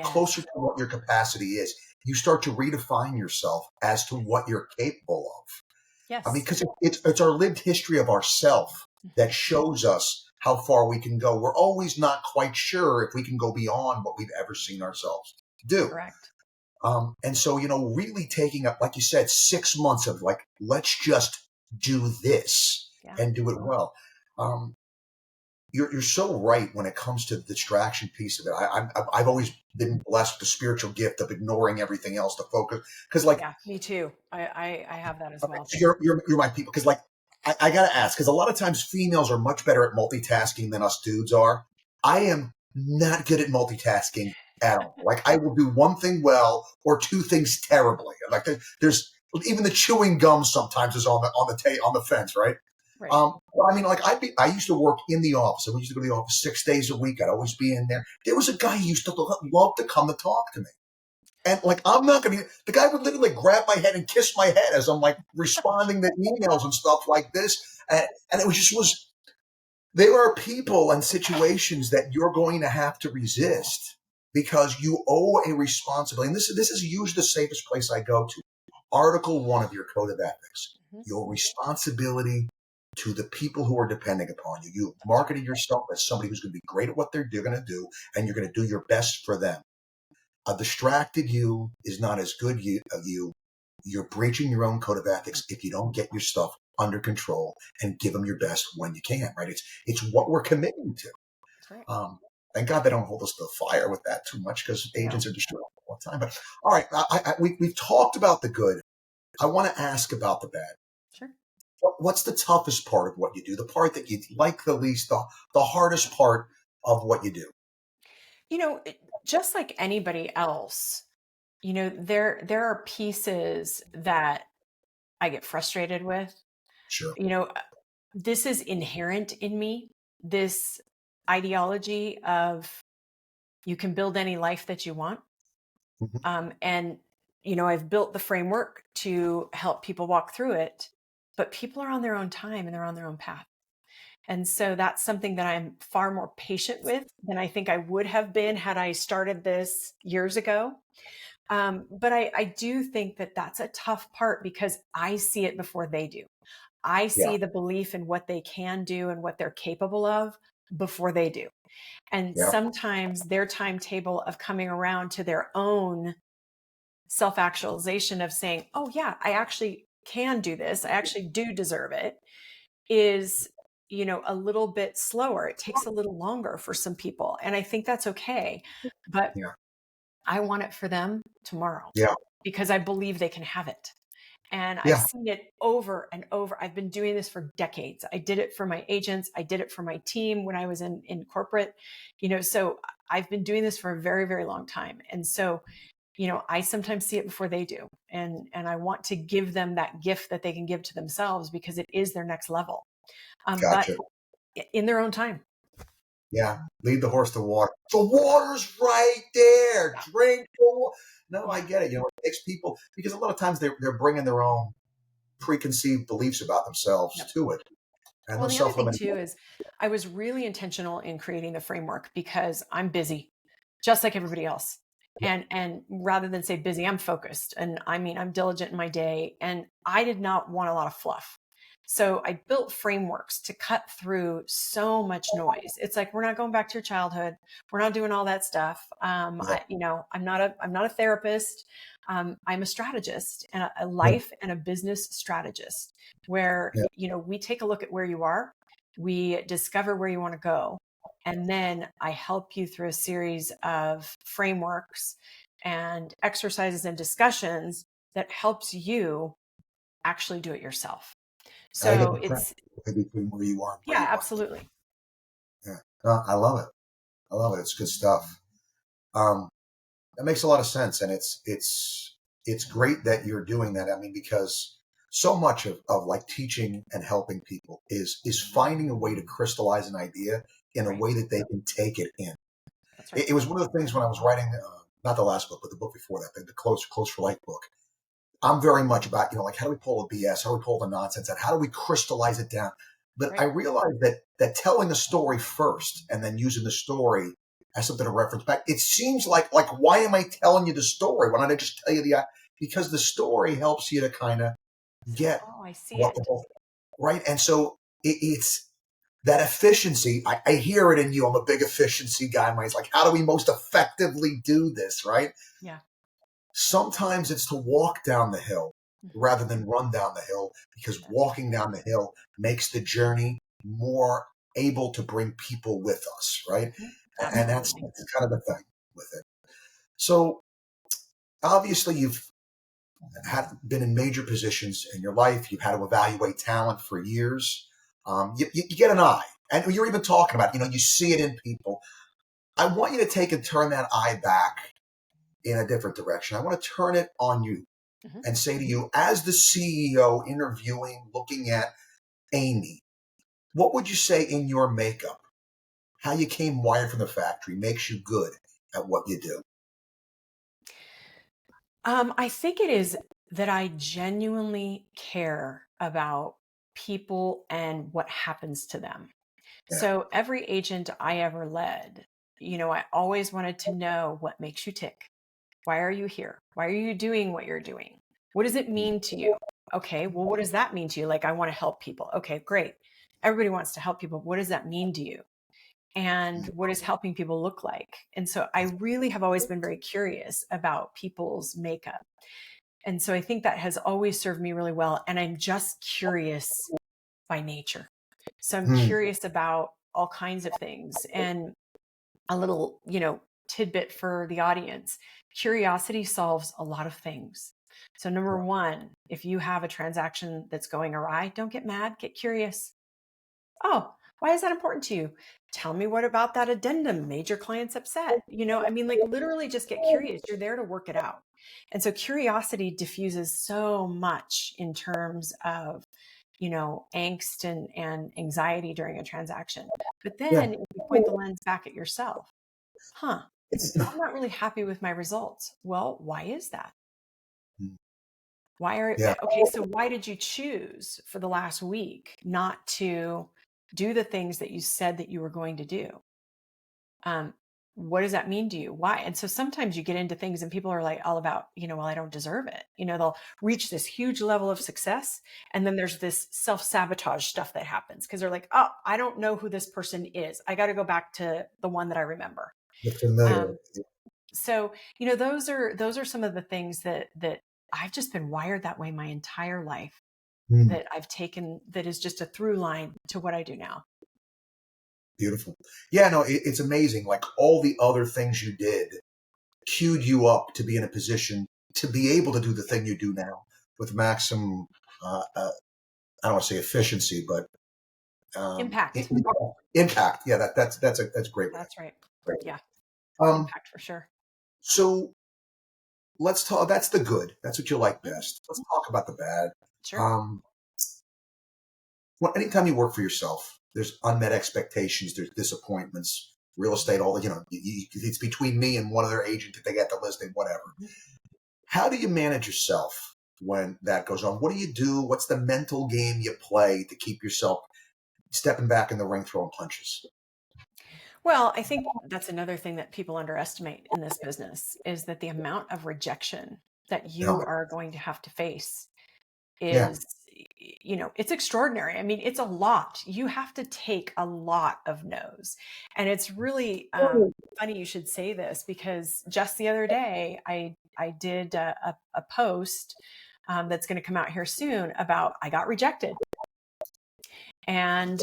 closer Yes. to what your capacity is. You start to redefine yourself as to what you're capable of. I mean, Yes. because it's our lived history of ourself Mhm. that shows us how far we can go. We're always not quite sure if we can go beyond what we've ever seen ourselves do. Correct. And so, really taking up, like you said, 6 months of like, let's just do this Yeah. and do it well. Um, you're so right when it comes to the distraction piece of it. I've always been blessed with the spiritual gift of ignoring everything else to focus because, like, Yeah, me too. I have that as okay, well. so you're my people because, like, I gotta ask because a lot of times females are much better at multitasking than us dudes are. I am not good at multitasking at all. Like I will do one thing well or two things terribly. Like there's even the chewing gum sometimes is on the fence, right? Right. Well, I mean, like I used to work in the office. And we used to go to the office 6 days a week. I'd always be in there. There was a guy who used to love to come to talk to me. And like, I'm not going to, the guy would literally grab my head and kiss my head as I'm like responding to emails and stuff like this. And it was, there are people and situations that you're going to have to resist because you owe a responsibility. And this is usually the safest place I go to. Article 1 of your code of ethics, Mm-hmm. your responsibility to the people who are depending upon you. You marketed yourself as somebody who's going to be great at what they're going to do, and you're going to do your best for them. A distracted you is not as good you. You're breaching your own code of ethics if you don't get your stuff under control and give them your best when you can, right? It's what we're committing to. That's right. Thank God they don't hold us to the fire with that too much because agents are destroyed all the time. But all right, we've talked about the good. I want to ask about the bad. Sure. What's the toughest part of what you do? The part that you like the least, the hardest part of what you do? Just like anybody else, there are pieces that I get frustrated with. Sure. This is inherent in me, this ideology of you can build any life that you want. And, I've built the framework to help people walk through it, but people are on their own time and they're on their own path. And so that's something that I'm far more patient with than I think I would have been had I started this years ago. But I do think that that's a tough part because I see it before they do. I Yeah. see the belief in what they can do and what they're capable of before they do. And Yeah. sometimes their timetable of coming around to their own self-actualization of saying, oh yeah, I actually can do this. I actually do deserve it is, a little bit slower. It takes a little longer for some people. And I think that's okay. But Yeah. I want it for them tomorrow Yeah. because I believe they can have it. And I've Yeah. seen it over and over. I've been doing this for decades. I did it for my agents. I did it for my team when I was in corporate, so I've been doing this for a very, very long time. And so, I sometimes see it before they do. And I want to give them that gift that they can give to themselves because it is their next level. But Gotcha. in their own time. Yeah. Lead the horse to water. The water's right there. Yeah. Drink the water. No, Yeah. I get it. It takes people because a lot of times they're bringing their own preconceived beliefs about themselves Yep. to it. And Well, those the other thing self-limiting. too is I was really intentional in creating the framework because I'm busy, just like everybody else. And rather than say busy, I'm focused. And I mean, I'm diligent in my day. And I did not want a lot of fluff. So I built frameworks to cut through so much noise. It's like, we're not going back to your childhood. We're not doing all that stuff. Yeah. I'm not a therapist. I'm a strategist and a Yeah. life and a business strategist where, Yeah. we take a look at where you are, we discover where you want to go. And then I help you through a series of frameworks and exercises and discussions that helps you actually do it yourself. I get So the track it's, between where you are and where yeah, you want to absolutely. be. Yeah. I love it. I love it. It's good stuff. That makes a lot of sense. And it's great that you're doing that. I mean, because so much of like teaching and helping people is finding a way to crystallize an idea in a Right. way that they can take it in. That's right. It was one of the things when I was writing, not the last book, but the book before that, the Close for Life book. I'm very much about, like, how do we pull the BS? How do we pull the nonsense out? How do we crystallize it down? But I Right. realized that telling the story first and then using the story as something to reference back, it seems like why am I telling you the story? Why don't I just tell you because the story helps you to kind of Say, get oh, I see what it. the whole, right? And so it's that efficiency. I hear it in you. I'm a big efficiency guy. Mine's like, how do we most effectively do this, right? Yeah. Sometimes it's to walk down the hill Mhm. rather than run down the hill because That's right. walking down the hill makes the journey more able to bring people with us, right? Mhm. And that's Absolutely. kind of the thing with it. So obviously you've been in major positions in your life. You've had to evaluate talent for years. You get an eye, and you're even talking about, you see it in people. I want you to take and turn that eye back in a different direction. I want to turn it on you Mhm. and say to you, as the CEO interviewing, looking at Amy, what would you say in your makeup, how you came wired from the factory, makes you good at what you do? I think it is that I genuinely care about people and what happens to them. Yeah. So every agent I ever led, I always wanted to know what makes you tick. Why are you here? Why are you doing what you're doing? What does it mean to you? Okay, well, what does that mean to you? Like, I want to help people. Okay, great. Everybody wants to help people. What does that mean to you? And what does helping people look like? And so I really have always been very curious about people's makeup. And so I think that has always served me really well. And I'm just curious by nature. So I'm Hmm. curious about all kinds of things. And a little, tidbit for the audience. Curiosity solves a lot of things. So number one, if you have a transaction that's going awry, don't get mad, get curious. Oh, why is that important to you? Tell me what about that addendum made your clients upset? Like literally just get curious. You're there to work it out. And so curiosity diffuses so much in terms of, angst and anxiety during a transaction. But Yeah. then if you point the lens back at yourself, huh, It's, I'm not really happy with my results. Well, why is that? yeah. Okay, so why did you choose for the last week not to do the things that you said that you were going to do? Um, what does that mean to you? Why? And so sometimes you get into things and people are like all about, well, I don't deserve it. They'll reach this huge level of success. And then there's this self sabotage stuff that happens because they're like, oh, I don't know who this person is. I got to go back to the one that I remember. The familiar. Um, so, those are some of the things that I've just been wired that way my entire life Hmm. that I've taken that is just a through line to what I do now. Beautiful. Yeah, no, it's amazing. Like all the other things you did queued you up to be in a position to be able to do the thing you do now with maximum, I don't want to say efficiency, but Impact. impact. Yeah, that's a great way. That's right. Great way. Yeah. Um, Impact for sure. so let's talk. That's the good. That's what you like Mhm. best. Let's talk about the bad. Sure. Um, anytime you work for yourself, there's unmet expectations, there's disappointments. Real estate, all it's between me and one other agent if they get the listing, whatever. Mhm. How do you manage yourself when that goes on? What do you do? What's the mental game you play to keep yourself stepping back in the ring, throwing punches? Well, I think that's another thing that people underestimate in this business is that the amount of rejection that No, you are going to have to face yeah, is, it's extraordinary. I mean, it's a lot. You have to take a lot of no's. And it's really funny you should say this because just the other day, I did a post that's going to come out here soon about I got rejected. And,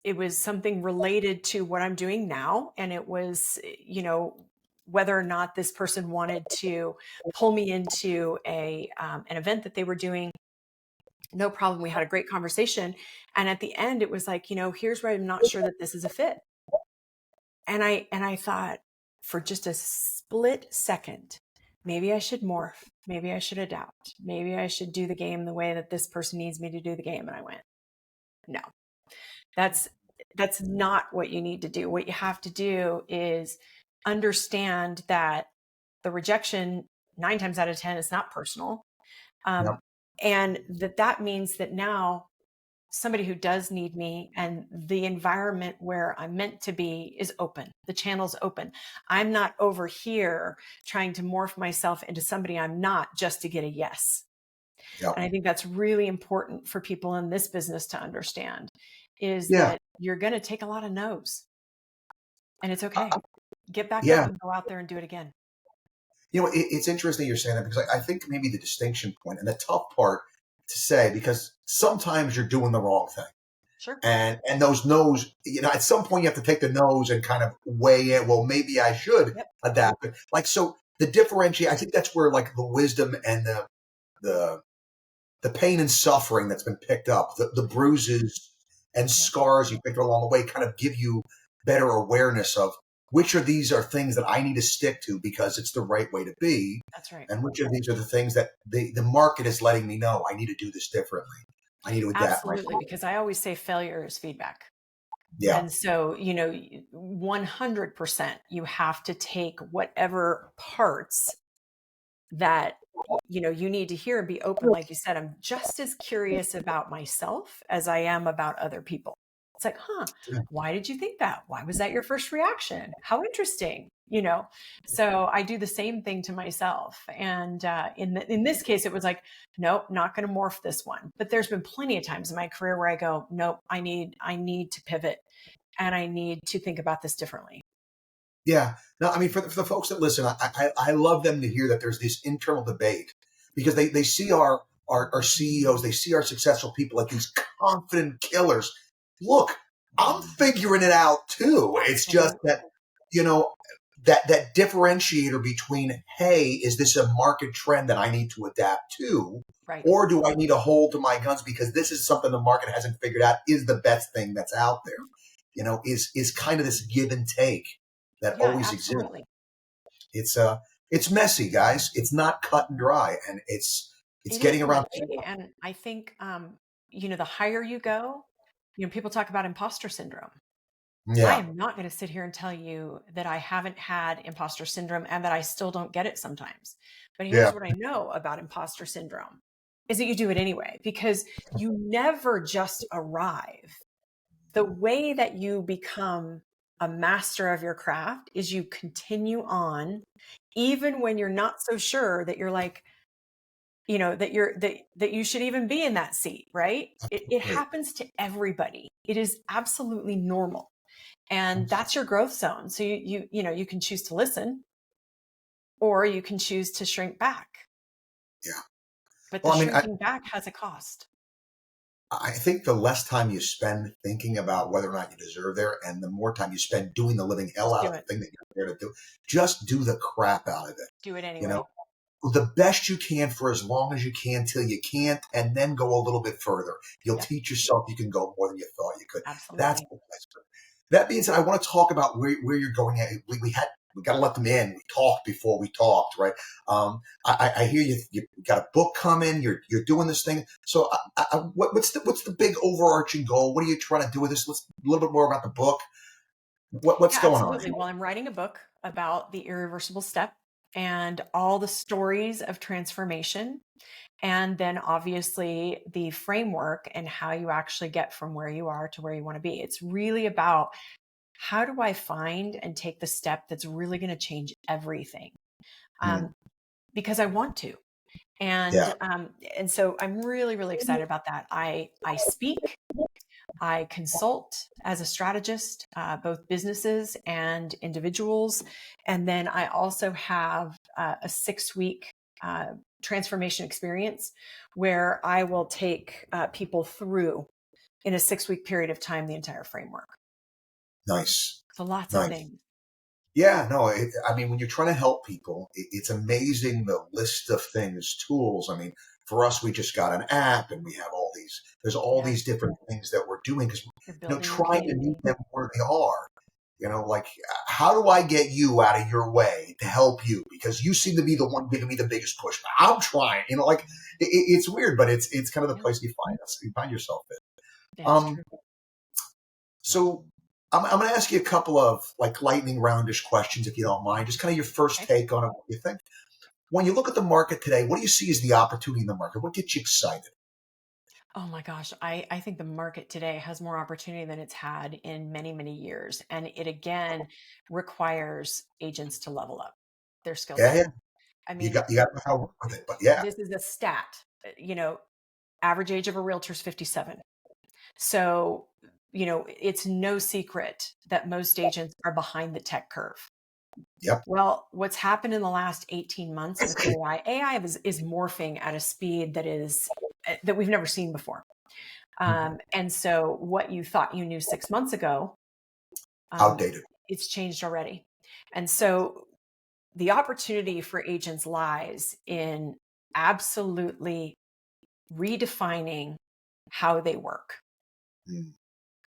it was something related to what I'm doing now. And it was, whether or not this person wanted to pull me into an event that they were doing. No problem. We had a great conversation. And at the end, it was like, here's where I'm not sure that this is a fit. And I thought for just a split second, maybe I should morph. Maybe I should adapt. Maybe I should do the game the way that this person needs me to do the game. And I went, no, that's that's not what you need to do. What you have to do is understand that the rejection 9 times out of 10 is not personal. yep, Um, and that means that now somebody who does need me and the environment where I'm meant to be is open. The channel's open. I'm not over here trying to morph myself into somebody I'm not just to get a yes. yep, And I think that's really important for people in this business to understand is yeah, that you're going to take a lot of no's and it's uh, okay. Get back up yeah. and go out there and do it again. It's interesting you're saying that because I think maybe the distinction point and the tough part to say because sometimes you're doing the wrong thing. Sure. And those no's, at some point you have to take the no's and kind of weigh it. Well, maybe I should Yep. adapt it. Like so, the differentiate. I think that's where like the wisdom and the the pain and suffering that's been picked up, the bruises and Yep. scars you picked along the way, kind of give you better awareness of which of these are things that I need to stick to because it's the right way to be, That's right. and which of these are the things that the market is letting me know I need to do this differently. I need to adapt my Absolutely. Because I always say failure is feedback. yeah. And so, 100% you have to take whatever parts that you need to hear and be open. Like you said, I'm just as curious about myself as I am about other people. It's like, why did you think that? Why was that your first reaction? How interesting, so I do the same thing to myself. And in this case it was like, nope, not going to morph this one. But there's been plenty of times in my career where I go, nope, I need to pivot, and I need to think about this differently. Yeah. No, I mean, for the folks that listen, I love them to hear that there's this internal debate because they see our CEOs, they see our successful people like these confident killers. Look, I'm figuring it out too. It's just Absolutely. that, you know, that differentiator between, hey, is this a market trend that I need to adapt to? Right. Or do I need to hold to my guns because this is something the market hasn't figured out is the best thing that's out there? Is kind of this give and take that Yeah, always exists. absolutely. It's it's messy, guys. It's not cut and dry, and it's It getting isn't. around. And I think, the higher you go, people talk about imposter syndrome. I Yeah, am not going to sit here and tell you that I haven't had imposter syndrome and that I still don't get it sometimes. But here's yeah, what I know about imposter syndrome is that you do it anyway, because you never just arrive. The way that you become a master of your craft is you continue on, even when you're not so sure that you're like, that you should even be in that seat, right? It right. happens to everybody. It is absolutely normal. And that's your growth zone. So you can choose to listen, or you can choose to shrink back. Yeah. But the Well, I mean, shrinking back has a cost. I think the less time you spend thinking about whether or not you deserve there, and the more time you spend doing the living hell Just out do of the it. thing that you're there to do, just do the crap out of it. Do it You know, anyway. the best you can for as long as you can till you can't, and then go a little bit further. You'll Yep, teach yourself you can go more than you thought you could. That's absolutely. the place. That being said, I want to talk about where you're going at. We got to let them in. We talked before we talked, right? I hear you got a book coming. You're doing this thing. So what's the big overarching goal? What are you trying to do with this? Let's a little bit more about the book. What's Yeah, going on? absolutely. Well, I'm writing a book about the irreversible step and all the stories of transformation. And then obviously the framework and how you actually get from where you are to where you want to be. It's really about, how do I find and take the step that's really going to change everything? Hmm. Um, because I want to. Yeah, And so I'm really, really excited about that. I speak, I consult as a strategist, both businesses and individuals. And then I also have a 6 week transformation experience where I will take people through, in a 6 week period of time, the entire framework. nice, So lots of nice. things. Yeah, no, I mean, when you're trying to help people, it's amazing the list of things, tools. I mean, for us, we just got an app and we have there's all Yeah. these different things that we're doing because, You're building your trying to meet community. them where they are. Like, how do I get you out of your way to help you? Because you seem to be the one giving me the biggest push. I'm trying, like, it's weird, but it's kind of the Yeah, place you find yourself in. it's Um, true. so I'm going to ask you a couple of like lightning roundish questions, if you don't mind. Just kind of your first Okay. take on it. What you think? When you look at the market today, what do you see as the opportunity in the market? What gets you excited? Oh my gosh. I think the market today has more opportunity than it's had in many, many years. And it again requires agents to level up their skill Yeah, set. yeah. I You mean, got to know how to work with it. But yeah, this is a stat. Average age of a realtor is 57. So, it's no secret that most agents are behind the tech curve. yep. Well, what's happened in the last 18 months with AI is morphing at a speed that we've never seen before. And so what you thought you knew 6 months ago, um, Outdated. it's changed already. And so the opportunity for agents lies in absolutely redefining how they work Mm.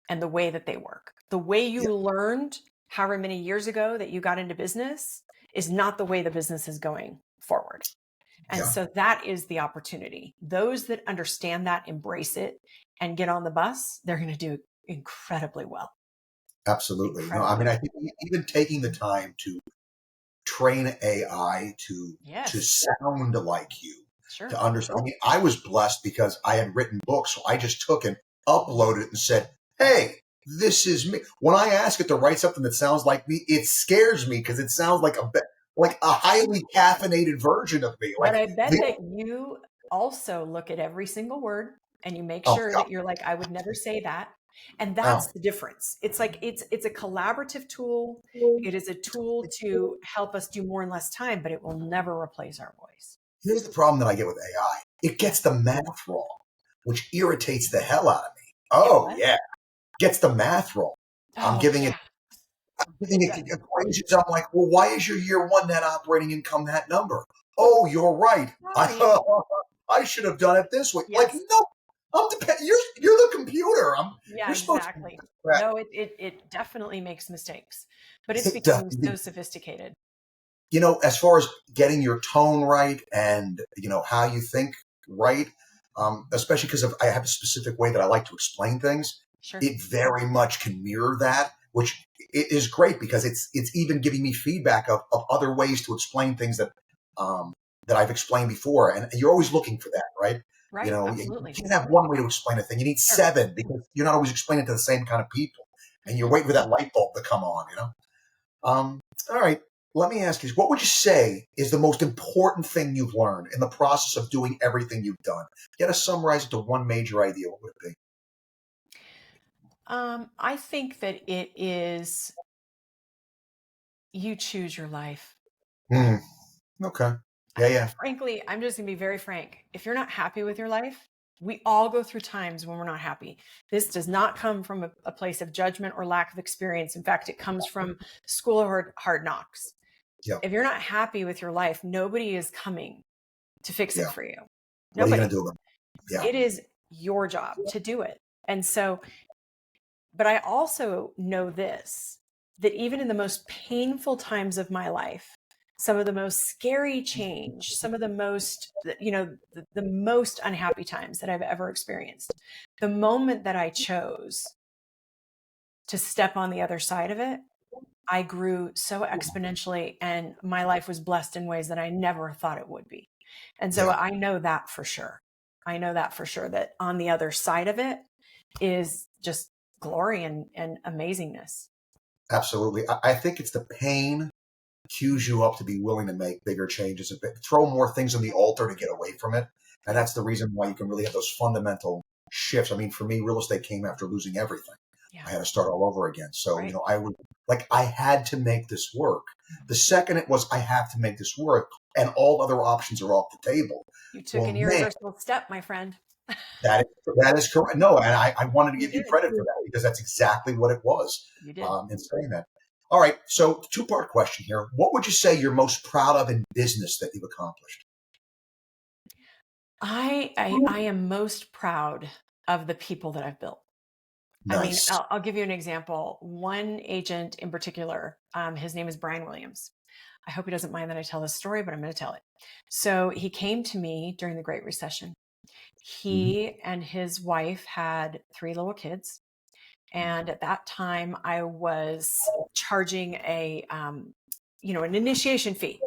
and the way that they work. The way Yeah. you learned however many years ago that you got into business is not the way the business is going forward. And Yeah. so that is the opportunity. Those that understand that, embrace it, and get on the bus, they're going to do incredibly well. Absolutely. I Incredibly mean, I well. think even taking the time to train AI to Yes, sound like you, to sure. understand. I mean, I was blessed because I had written books, so I just took and uploaded it and said, "Hey, this is me." When I ask it to write something that sounds like me, it scares me because it sounds like like a highly caffeinated version of me. But Like I bet the that you also look at every single word and you make oh sure god, that you're like, I would never say that. And oh. that's the difference. It's like it's a collaborative tool. It is a tool to help us do more in less time, but it will never replace our voice. Here's the problem that I get with AI. It Yeah. gets the math wrong, which irritates the hell out of me. It Oh what? yeah, gets the math wrong. I'm Oh giving it yeah, giving it it does. equations. I'm like, well, why is your year one net operating income that number? Oh, you're right. Right. I should have done it this way. Like, Yes. no, you're the computer. Yeah, You're supposed to be exactly. correct. No, it definitely makes mistakes, but it's It becoming doesn't. so sophisticated. As far as getting your tone right and how you think right, especially because I have a specific way that I like to explain things, Sure. it very much can mirror that, which is great because it's even giving me feedback of other ways to explain things um, that I've explained before, and you're always looking for that, right? Right. You Absolutely. can't have one way to explain a thing. You need Sure. seven because you're not always explaining to the same kind of people, and you're Mhm. waiting for that light bulb to come on. All right. Let me ask you, what would you say is the most important thing you've learned in the process of doing everything you've done? You got to summarize it to one major idea. What would it I think that it is you choose your life. be? Okay. Yeah, yeah, Frankly, I'm just going to be very frank. If you're not happy with your life, we all go through times when we're not happy. This does not come from a place of judgment or lack of experience. In fact, it comes from school of hard knocks. yeah, If you're not happy with your life, nobody is coming to fix it yeah. for you. What are you going Nobody. to do about it? Yeah, It is your job to do it. And so, but I also know this, that even in the most painful times of my life, some of the most scary change, some of the most, the most unhappy times that I've ever experienced, the moment that I chose to step on the other side of it, I grew so exponentially and my life was blessed in ways that I never thought it would be. And so yeah, I know that for sure. I know that for sure, that on the other side of it is just glory and amazingness. absolutely. I think it's the pain cues you up to be willing to make bigger changes, a bit, throw more things on the altar to get away from it. And Yeah. that's the reason why you can really have those fundamental shifts. I mean, for me, real estate came after losing everything. Yeah. I had to start all over again. So, Right. I had to make this work. The second it was, I have to make this work and all other options are off the table. You took Well, an man, irreversible step, my friend. that is correct. No, and I wanted to You give you did. credit for that because that's exactly what it was You did. in saying that. All right. So, two-part question here. What would you say you're most proud of in business that you've accomplished? I am most proud of the people that I've built. I mean, Nice. I'll give you an example. One agent in particular, his name is Brian Williams. I hope he doesn't mind that I tell this story, but I'm going to tell it. So he came to me during the Great Recession. Mhm. He and his wife had three little kids. And at that time, I was charging an initiation fee,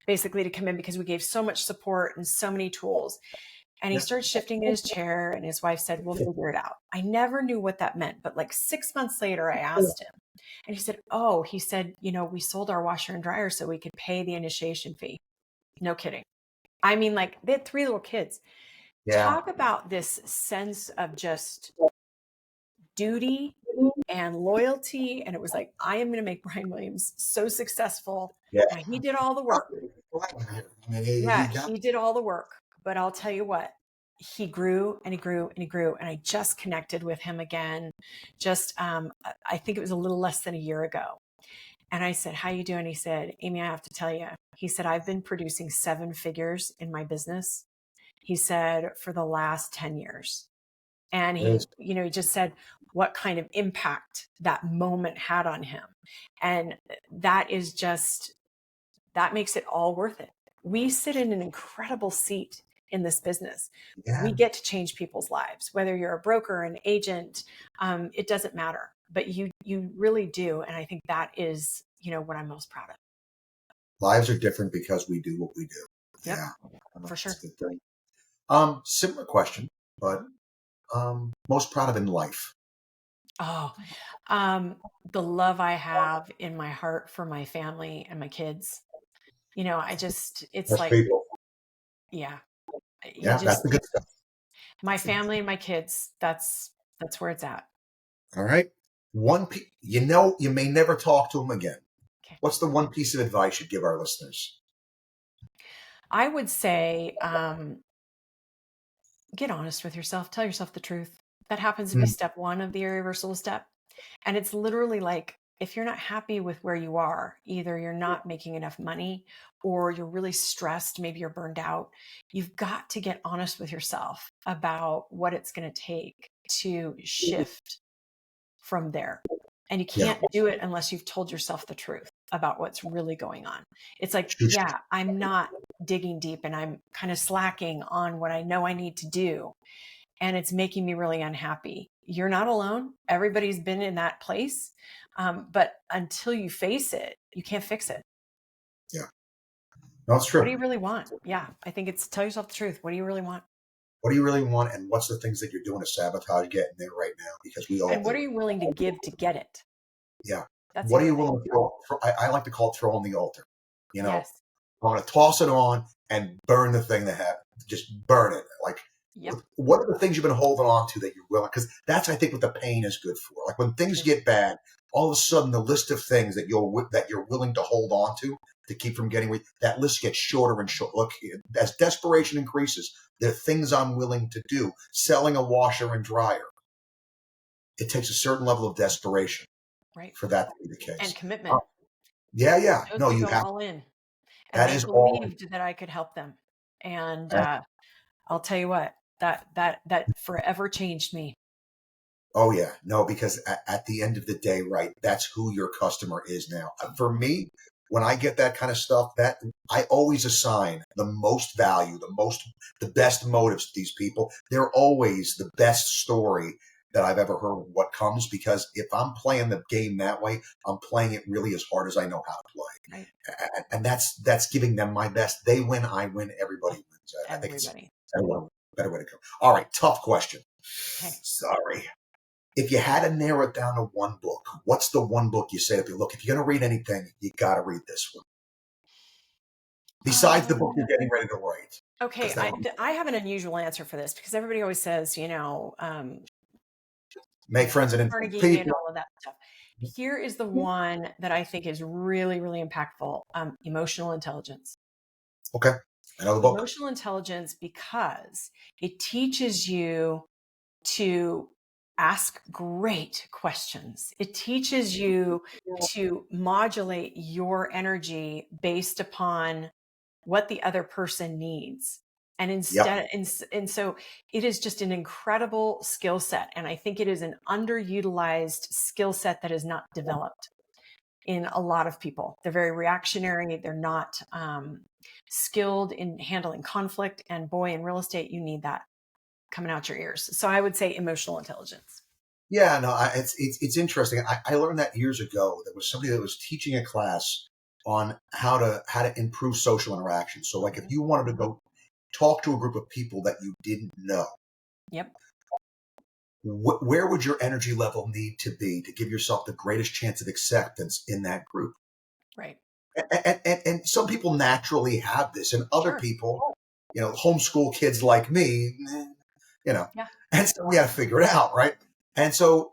basically to come in because we gave so much support and so many tools. And he Yeah. started shifting in his chair, and his wife said, "We'll figure it out." I never knew what that meant, but like 6 months later, I asked him, and he said, "Oh, he said, we sold our washer and dryer so we could pay the initiation fee." No kidding. I mean, like they had three little kids. Yeah. Talk about this sense of just duty and loyalty. And it was like, I am going to make Brian Williams so successful. Yeah. Now, he did all the work. I mean, Yeah, he got he did all the work. But I'll tell you what, he grew and he grew and he grew. And I just connected with him again. I think it was a little less than a year ago. And I said, "How you doing?" He said, "Amy, I have to tell you." He said, "I've been producing seven figures in my business." He said, "For the last 10 years." And Yes. he just said what kind of impact that moment had on him. And that makes it all worth it. We sit in an incredible seat in this business. We Yeah. get to change people's lives, whether you're a broker, an agent, it doesn't matter, but you really do. And I think that is, what I'm most proud of. Lives are different because we do what we do. Yep, Yeah. for That's sure. a good thing. Similar question, but most proud of in life. Oh, um, the love I have in my heart for my family and my kids. It's That's like, people. yeah, you Yeah, that's just, the good stuff. my family and my kids, that's where it's at. All right. You may never talk to them again. Okay. What's the one piece of advice you'd give our listeners? I would say, get honest with yourself, tell yourself the truth. That happens to be Hmm. step one of the irreversible step. And it's literally like, if you're not happy with where you are, either you're not making enough money or you're really stressed, maybe you're burned out, you've got to get honest with yourself about what it's going to take to shift from there. And you Yeah. can't do it unless you've told yourself the truth about what's really going on. It's like, Shoot. yeah, I'm not digging deep and I'm kind of slacking on what I know I need to do. And it's making me really unhappy. You're not alone. Everybody's been in that place. But until you face it, you can't fix it. Yeah. No, it's What do true. you really want? Yeah, I think it's tell yourself the truth. What do you really want? What do you really want, and what's the things that you're doing to sabatage getting there right now? Because we all And what do are it. you willing to give to get it? Yeah. That's the What are other you thing. willing to throw? I like to call it throw on the altar. You know, Yes. I'm going to toss it on and burn the thing that happened. Just burn it. Like, Yep. what are the things you've been holding on to that you're willing? Because that's, I think, what the pain is good for. Like when things Sure. get bad, all of a sudden the list of things that you're willing to hold on to keep from getting that list gets shorter and shorter. Look, as desperation increases, there are things I'm willing to do. Selling a washer and dryer, it takes a certain level of desperation Right. for that to be the And case. commitment. Yeah, yeah. Chose No, to you go have. all in. And That they is all. believed that I could help them. And That, I'll tell you what, that forever changed me. oh yeah, no, because at the end of the day, right, that's who your customer is now. For me, when I get that kind of stuff, that I always assign the most value, the best motives to these people. They're always the best story that I've ever heard of what comes, because if I'm playing the game that way, I'm playing it really as hard as I know how to play. Right. And that's giving them my best. They win, I win, everybody wins. I think it's Everybody. a better way to go. All right, tough question. Okay. Sorry. If you had to narrow it down to one book, what's the one book you say to people, look, if you're going to read anything, you got to read this one, besides the book Um, you're getting ready to write? okay. Because that I have an unusual answer for this because everybody always says, make friends and influence Carnegie and people. all of that stuff. Here is the one that I think is really, really impactful. Emotional intelligence. Okay. Another book. Emotional intelligence, because it teaches you to ask great questions. It teaches you to modulate your energy based upon what the other person needs. And Yep. and so it is just an incredible skill set. And I think it is an underutilized skill set that is not developed in a lot of people. They're very reactionary. They're not skilled in handling conflict. And boy, in real estate, you need that coming out your ears. So I would say emotional intelligence. Yeah, no, it's interesting. I learned that years ago. There was somebody that was teaching a class on how to improve social interaction. So, like, if Mhm. you wanted to go talk to a group of people that you didn't know, Yep. where would your energy level need to be to give yourself the greatest chance of acceptance in that group? Right. And some people naturally have this, and other Sure. people, homeschool kids like me, you know, Yeah. and so we got to figure it out, right? And so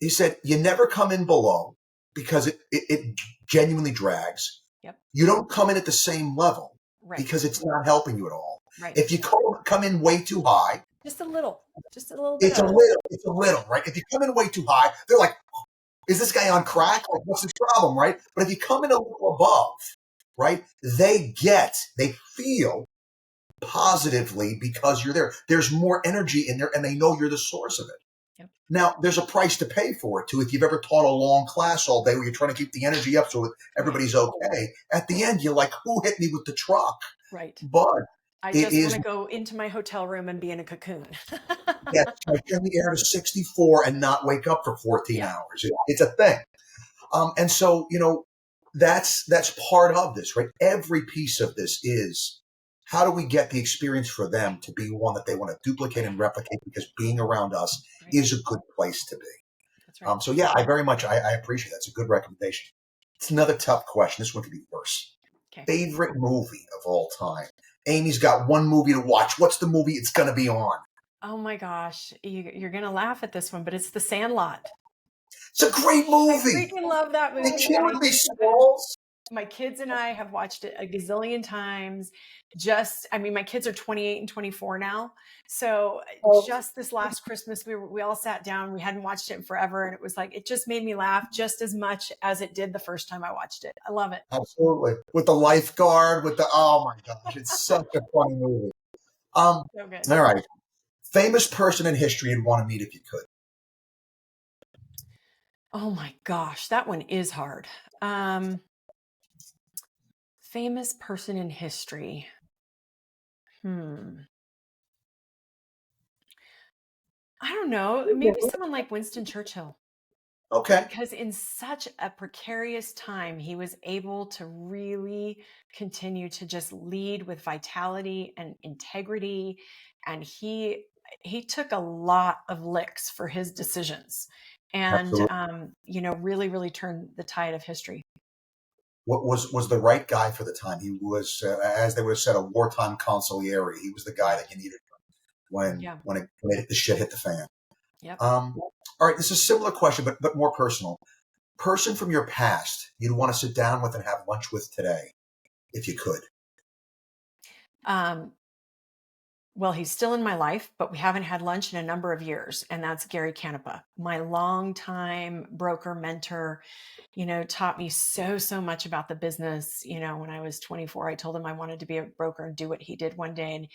he said, you never come in below because it genuinely drags. Yep. You don't come in at the same level Right. because it's not helping you at all. Right. If you come in way too high, Just a little bit of, it's a little, right? If you come in way too high, they're like, is this guy on crack? Like, what's his problem, right? But if you come in a little above, right, they feel positively because you're there. There's more energy in there, and they know you're the source of it. Yep. Now, there's a price to pay for it too. If you've ever taught a long class all day where you're trying to keep the energy up so that everybody's okay, at the end you're like, "Who hit me with the truck?" Right. But I it just want is to go into my hotel room and be in a cocoon. yes, turn the air to 64 and not wake up for 14 Yeah. hours. It's a thing. And so, that's part of this, right? Every piece of this is how do we get the experience for them to be one that they want to duplicate and replicate because being around us Right. is a good place to be. That's right. So yeah, I very much, I appreciate that. It's a good recommendation. It's another tough question. This one could be worse. Okay. Favorite movie of all time? Amy's got one movie to watch. What's the movie it's going to be on? Oh my gosh, you're going to laugh at this one, but it's The Sandlot. It's a great I movie. freaking love that movie. They killing me, Smalls. My kids and I have watched it a gazillion times. My kids are 28 and 24 now. So just this last Christmas, we all sat down. We hadn't watched it in forever. And it was like, it just made me laugh just as much as it did the first time I watched it. I love it. Absolutely. With the lifeguard, oh my gosh, it's such a funny movie. So good. All right. Famous person in history you'd want to meet if you could. Oh my gosh, that one is hard. Famous person in history. I don't know. Maybe someone like Winston Churchill. Okay. Because in such a precarious time, he was able to really continue to just lead with vitality and integrity. And he took a lot of licks for his decisions and, Absolutely. really, really turned the tide of history. What was the right guy for the time? He was, as they would have said, a wartime consigliere. He was the guy that you needed when Yeah. the shit hit the fan. Yep. All right, this is a similar question, but more personal. Person from your past you'd want to sit down with and have lunch with today, if you could. Well, he's still in my life, but we haven't had lunch in a number of years. And that's Gary Canepa, my longtime broker mentor, taught me so much about the business. When I was 24, I told him I wanted to be a broker and do what he did one day. And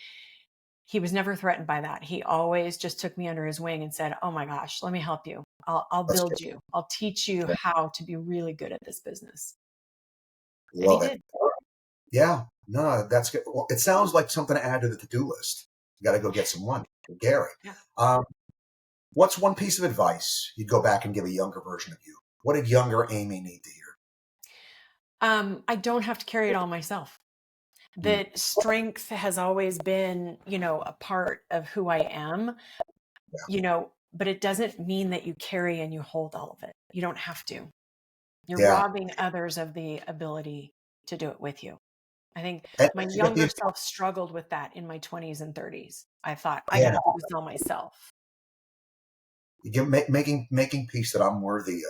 he was never threatened by that. He always just took me under his wing and said, "Oh my gosh, let me help you. I'll That's build good. you. I'll teach you how to be really good at this business." And he Love it. did. Yeah, no, that's good. Well, it sounds like something to add to the to-do list. You got to go get some lunch with Gary. Yeah. What's one piece of advice you'd go back and give a younger version of you? What did younger Amy need to hear? I don't have to carry it all myself. Mm, That strength has always been, a part of who I am, but it doesn't mean that you carry and you hold all of it. You don't have to. You're yeah. robbing others of the ability to do it with you. I think And my you got younger self struggled with that in my 20s and 30s. I thought, I got yeah, to do this all myself. making peace that I'm worthy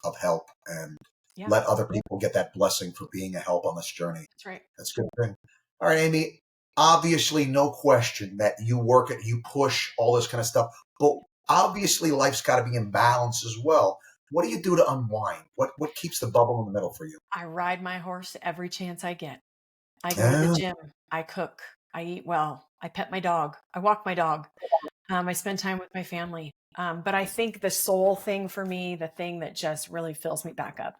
of help and Yeah, let other people get that blessing for being a help on this journey. that's right. That's a good thing. All right, Amy. Obviously, no question that you work it, you push all this kind of stuff, but obviously, life's got to be in balance as well. What do you do to unwind? What keeps the bubble in the middle for you? I ride my horse every chance I get. I go to the Yeah, gym. I cook. I eat well. I pet my dog. I walk my dog. I spend time with my family. But I think the soul thing for me, the thing that just really fills me back up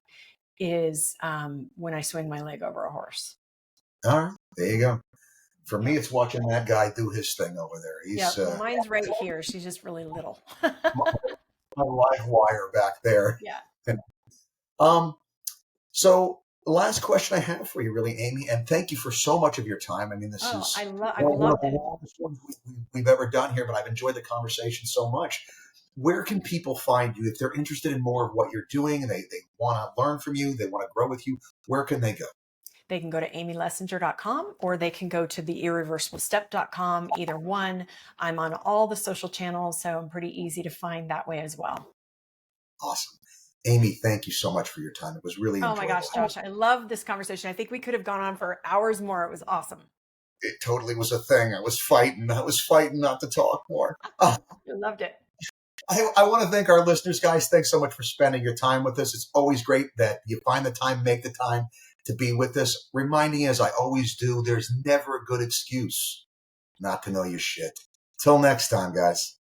is when I swing my leg over a horse. all right, there you go. For me, Yep. it's watching that guy do his thing over there. Yeah. He's Well, mine's right here. She's just really little. my, my live wire back there. Yeah. Um, so the last question I have for you, really, Amy, and thank you for so much of your time. I mean, this Oh, is I've one of loved the it. longest ones we've ever done here, but I've enjoyed the conversation so much. Where can people find you if they're interested in more of what you're doing and they want to learn from you, they want to grow with you? Where can they go? They can go to amylessinger.com or they can go to the irreversiblestep.com. Either one. I'm on all the social channels, so I'm pretty easy to find that way as well. Awesome. Amy, thank you so much for your time. It was really Oh enjoyable. my gosh, Josh, I love this conversation. I think we could have gone on for hours more. It was awesome. It totally was a thing. I was fighting not to talk more. I loved it. I want to thank our listeners, guys. Thanks so much for spending your time with us. It's always great that you find the time, make the time to be with us. Reminding you, as I always do, there's never a good excuse not to know your shit. Till next time, guys.